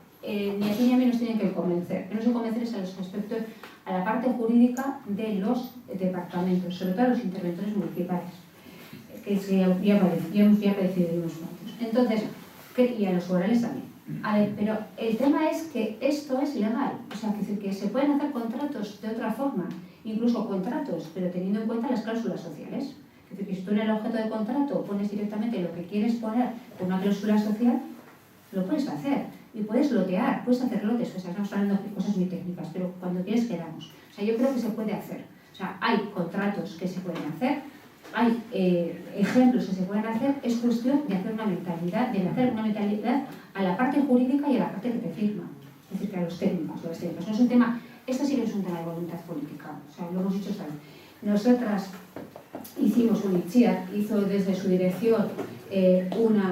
ni a ti ni a mí nos tienen que convencer. Que no se convencer es a los aspectos, a la parte jurídica de los departamentos, sobre todo a los interventores municipales, que ya hemos padecido de unos cuantos. Entonces, y a los forales también. A ver, pero el tema es que esto es legal, o sea, que se pueden hacer contratos de otra forma, incluso contratos, pero teniendo en cuenta las cláusulas sociales. Es decir, que si tú en el objeto de contrato pones directamente lo que quieres poner con una cláusula social, lo puedes hacer. Y puedes lotear, puedes hacer lotes. O sea, estamos hablando de cosas muy técnicas, pero cuando quieres quedamos. O sea, yo creo que se puede hacer. O sea, hay contratos que se pueden hacer, hay ejemplos que se pueden hacer, es cuestión de hacer una mentalidad, a la parte jurídica y a la parte que te firma. Es decir, que a los técnicos, No es un tema, esto sí que es un tema de voluntad política. O sea, lo hemos dicho también. Nosotras hicimos Itziar hizo desde su dirección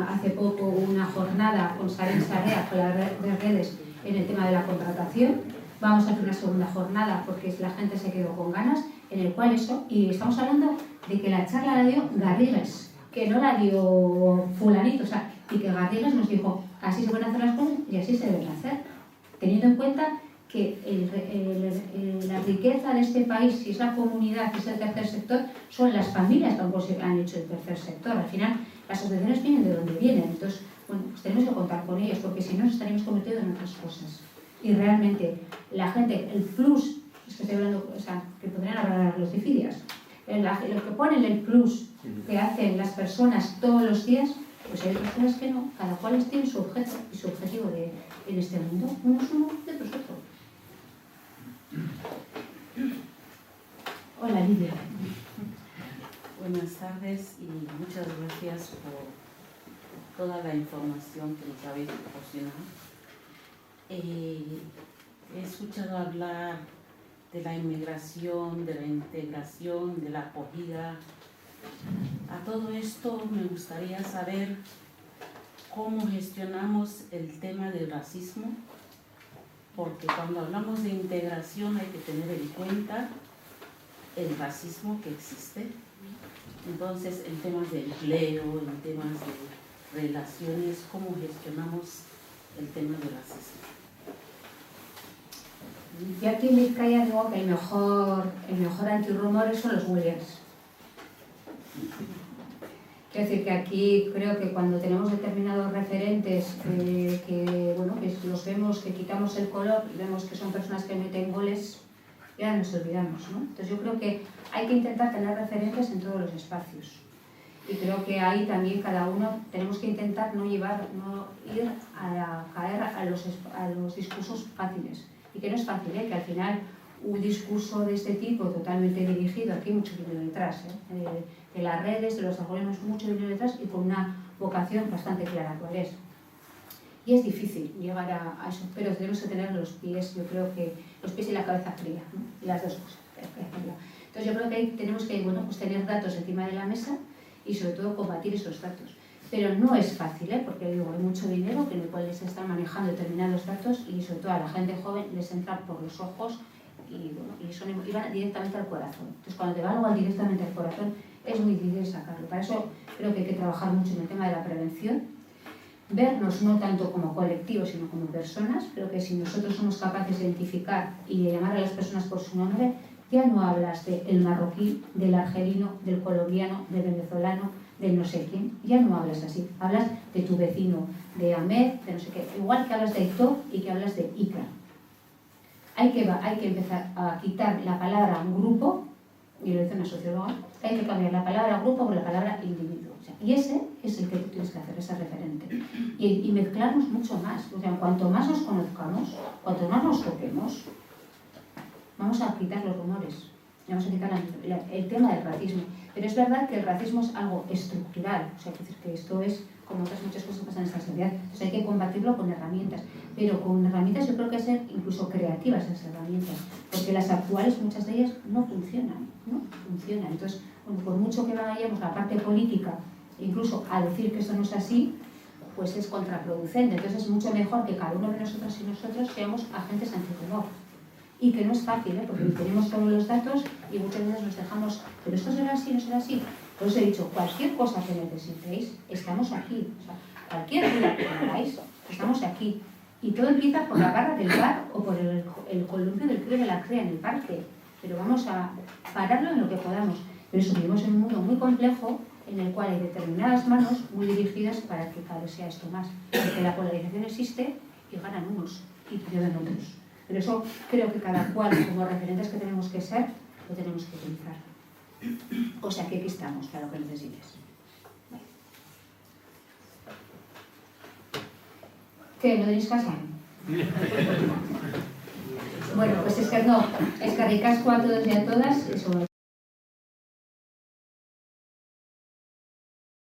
hace poco una jornada con Saren Sarrea, con la red de redes, en el tema de la contratación. Vamos a hacer una segunda jornada porque la gente se quedó con ganas, en el cual y estamos hablando de que la charla la dio Garrigues, que no la dio fulanito, o sea, y que Garrigues nos dijo, así se pueden hacer las cosas y así se deben hacer, teniendo en cuenta que la riqueza de este país, si es la comunidad, si es el tercer sector, son las familias que han hecho el tercer sector. Al final, las asociaciones vienen de donde vienen. Entonces, bueno, pues tenemos que contar con ellos, porque si no, nos estaríamos convirtiendo en otras cosas. Y realmente, la gente, el plus, es que estoy hablando, o sea, que podrían hablar los DIFIDIAS, lo que ponen el plus que hacen las personas todos los días, pues hay otras cosas que no. Cada cual tiene su objeto y su objetivo en este mundo. Uno es uno y otro es otro. Hola, Lidia. Buenas tardes y muchas gracias por toda la información que nos habéis proporcionado. He escuchado hablar de la inmigración, de la integración, de la acogida. A todo esto me gustaría saber cómo gestionamos el tema del racismo, porque cuando hablamos de integración hay que tener en cuenta el racismo que existe. Entonces, en temas de empleo, en temas de relaciones, ¿cómo gestionamos el tema del racismo? Yo aquí en Vizcaya digo que el mejor antirrumor son los Williams. Quiero decir que aquí creo que cuando tenemos determinados referentes que los vemos, que quitamos el color y vemos que son personas que meten goles, ya nos olvidamos, ¿no? Entonces yo creo que hay que intentar tener referentes en todos los espacios. Y creo que ahí también cada uno tenemos que intentar no ir a caer a los discursos fáciles. Y que no es fácil, que al final un discurso de este tipo totalmente dirigido, aquí hay mucho dinero detrás, de las redes, de los algoritmos, mucho dinero detrás y con una vocación bastante clara cuál es. Y es difícil llegar a eso, pero tenemos que tener los pies, yo creo que los pies y la cabeza fría, ¿no? Y las dos cosas. Entonces yo creo que ahí tenemos que pues tener datos encima de la mesa y sobre todo combatir esos datos. Pero no es fácil, porque digo, hay mucho dinero que en el cual les están manejando determinados datos y sobre todo a la gente joven les entra por los ojos y van directamente al corazón. Entonces cuando te va algo directamente al corazón es muy difícil sacarlo. Para eso creo que hay que trabajar mucho en el tema de la prevención, vernos no tanto como colectivos sino como personas. Creo que si nosotros somos capaces de identificar y de llamar a las personas por su nombre, ya no hablas del marroquí, del argelino, del colombiano, del venezolano, del no sé quién, ya no hablas así, hablas de tu vecino, de Ahmed, de no sé qué, igual que hablas de Aitor y que hablas de Ica. Hay que empezar a quitar la palabra grupo, y lo dice una socióloga, hay que cambiar la palabra grupo por la palabra individuo. O sea, y ese es el que tú tienes que hacer, ese referente. Y mezclarnos mucho más. O sea, cuanto más nos conozcamos, cuanto más nos toquemos, vamos a quitar los rumores, vamos a quitar el tema del racismo. Pero es verdad que el racismo es algo estructural, o sea, que esto es como otras muchas cosas que pasan en esta sociedad. Entonces hay que combatirlo con herramientas, pero con herramientas yo creo que hay que ser incluso creativas esas herramientas, porque las actuales, muchas de ellas, no funcionan. Entonces, bueno, por mucho que vayamos a la parte política, incluso a decir que esto no es así, pues es contraproducente. Entonces es mucho mejor que cada uno de nosotros y nosotros seamos agentes antirrumor. Y que no es fácil, porque tenemos todos los datos y muchas veces nos dejamos, pero esto será así, no será así. Por eso he dicho, cualquier cosa que necesitéis, estamos aquí. O sea, cualquier duda que tengáis, estamos aquí. Y todo empieza por la barra del bar o por el columpio del crío de la cría en el parque. Pero vamos a pararlo en lo que podamos. Pero eso, vivimos en un mundo muy complejo en el cual hay determinadas manos muy dirigidas para que cada vez sea esto más. Porque la polarización existe y ganan unos y pierden otros. Pero eso creo que cada cual, como referentes que tenemos que ser, lo tenemos que utilizar. O sea que aquí estamos, para lo que necesites. Vale. ¿Qué? ¿No tenéis casa? Bueno, pues es que no, es que ricasco a todos y a todas, eso